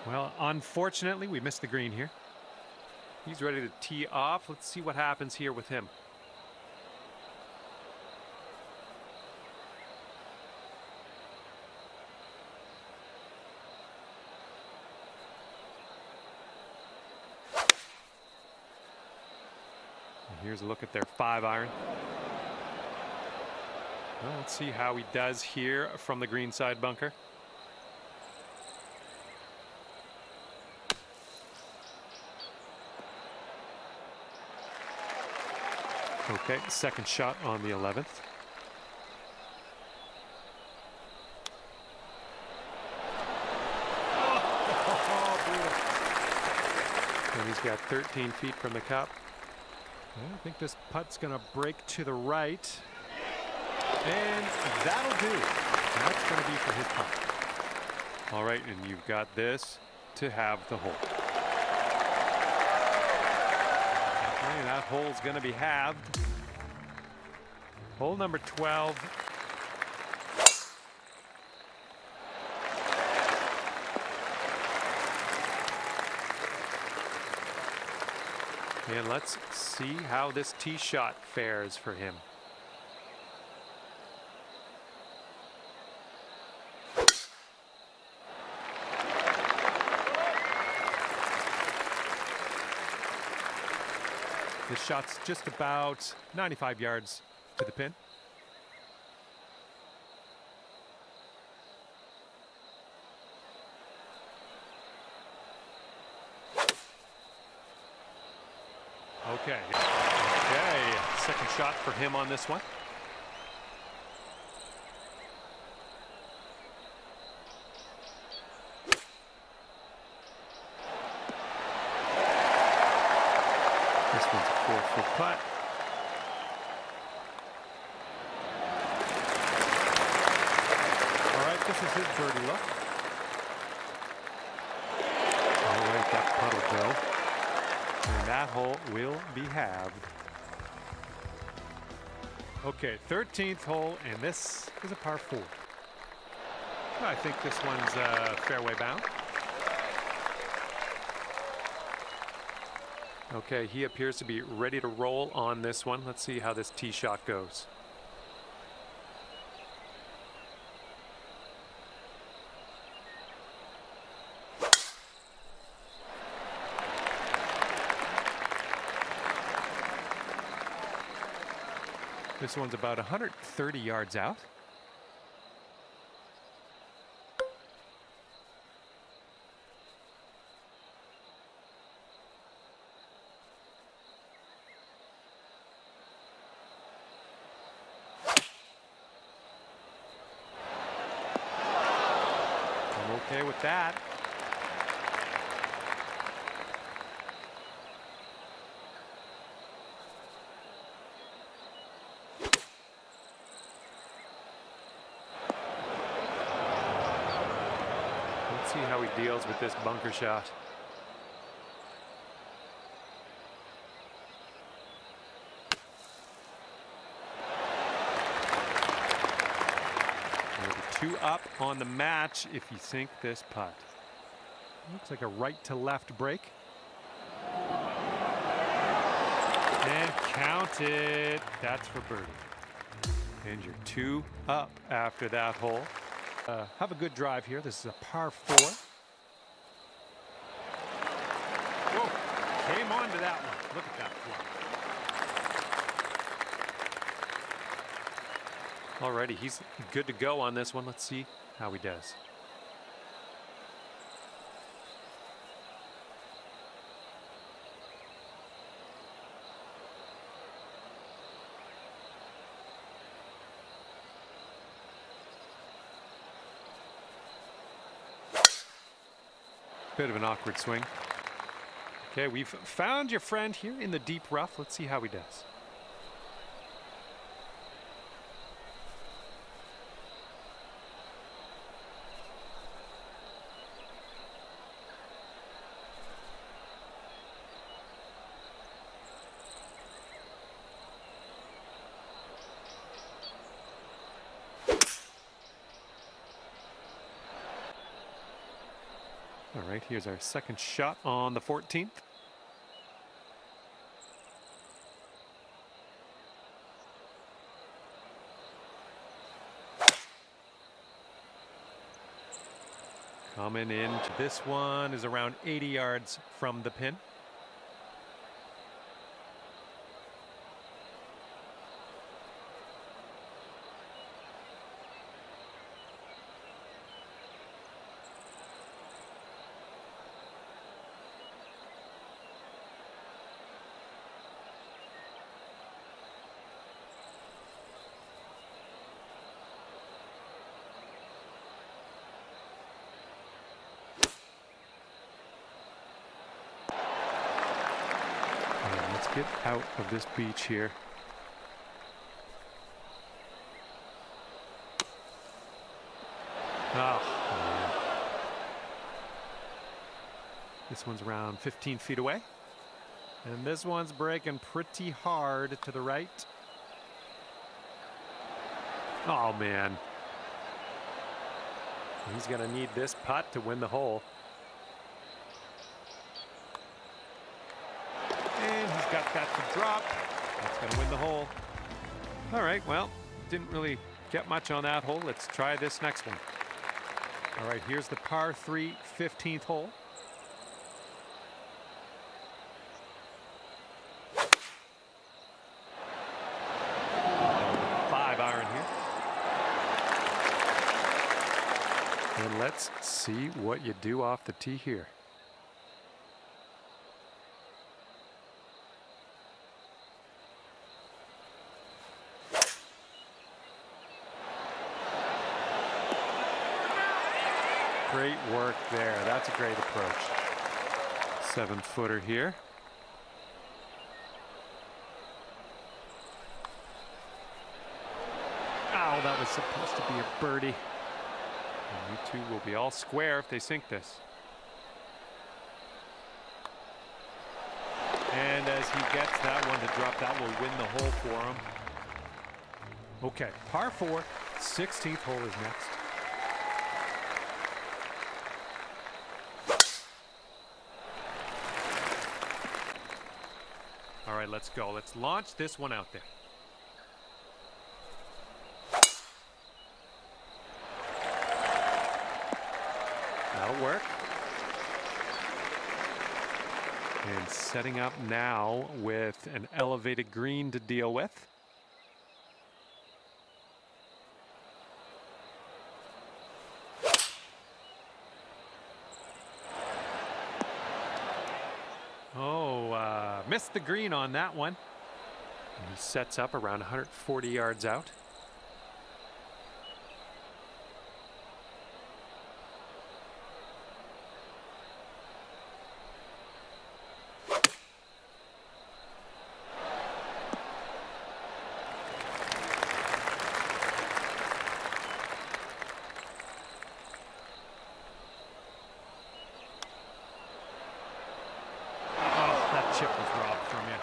Well, unfortunately, we missed the green here. He's ready to tee off. Let's see what happens here with him. And here's a look at their 5-iron. Well, let's see how he does here from the green side bunker. Okay, second shot on the 11th. And he's got 13 feet from the cup. I think this putt's going to break to the right. And that'll do. That's going to be for his putt. All right, and you've got this to have the hole. Okay, that hole's going to be halved. Hole number 12. And let's see how this tee shot fares for him. This shot's just about 95 yards to the pin. Okay. Okay. Second shot for him on this one. This one's a 4-foot putt. All right, this is his birdie look. All right, that putt will go. And that hole will be halved. Okay, 13th hole, and this is a par 4. I think this one's fairway bound. Okay, he appears to be ready to roll on this one. Let's see how this tee shot goes. This one's about 130 yards out. I'm okay with that. Let's see how he deals with this bunker shot. Two up on the match if you sink this putt. Looks like a right to left break. And count it. That's for birdie. And you're 2 up after that hole. Have a good drive here. This is a par 4. Whoa, came on to that one. Look at that fly. Alrighty, he's good to go on this one. Let's see how he does. Bit of an awkward swing. Okay, we've found your friend here in the deep rough. Let's see how he does. All right, here's our second shot on the 14th. Coming in. This one is around 80 yards from the pin. Let's get out of this beach here. Oh, man. This one's around 15 feet away. And this one's breaking pretty hard to the right. Oh, man. He's going to need this putt to win the hole. And he's got that to drop. That's going to win the hole. All right, well, didn't really get much on that hole. Let's try this next one. All right, here's the par 3 15th hole. And let's see what you do off the tee here. Great work there. That's a great approach. 7-footer here. Oh, that was supposed to be a birdie. And you two will be all square if they sink this. And as he gets that one to drop, that will win the hole for him. Okay, par 4, 16th hole is next. All right, let's go. Let's launch this one out there. That'll work. And setting up now with an elevated green to deal with. Oh, missed the green on that one. And he sets up around 140 yards out. Chip was robbed from you.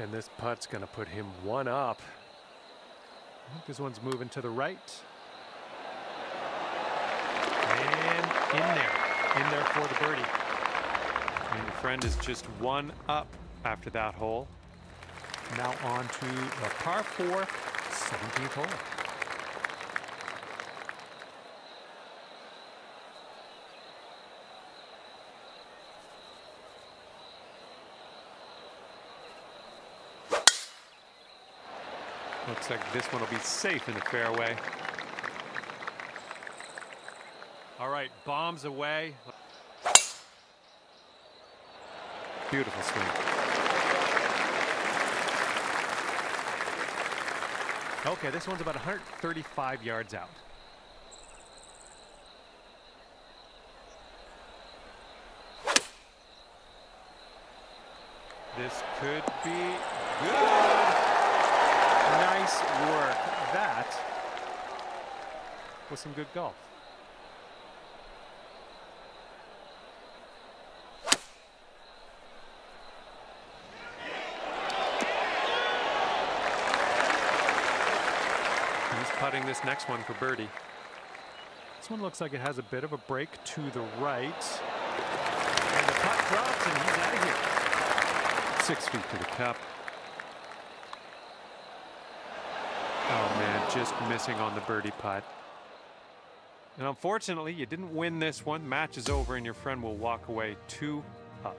And this putt's going to put him one up. I think this one's moving to the right. And in there for the birdie. And your friend is just one up after that hole. Now on to the par 4, 17th hole. Looks like this one will be safe in the fairway. All right, bombs away. Beautiful swing. Okay, this one's about 135 yards out. This could be good. Nice work. That was some good golf. He's putting this next one for birdie. This one looks like it has a bit of a break to the right. And the putt drops and he's out of here. 6 feet to the cup. Oh man, just missing on the birdie putt. And unfortunately, you didn't win this one. Match is over and your friend will walk away 2 up.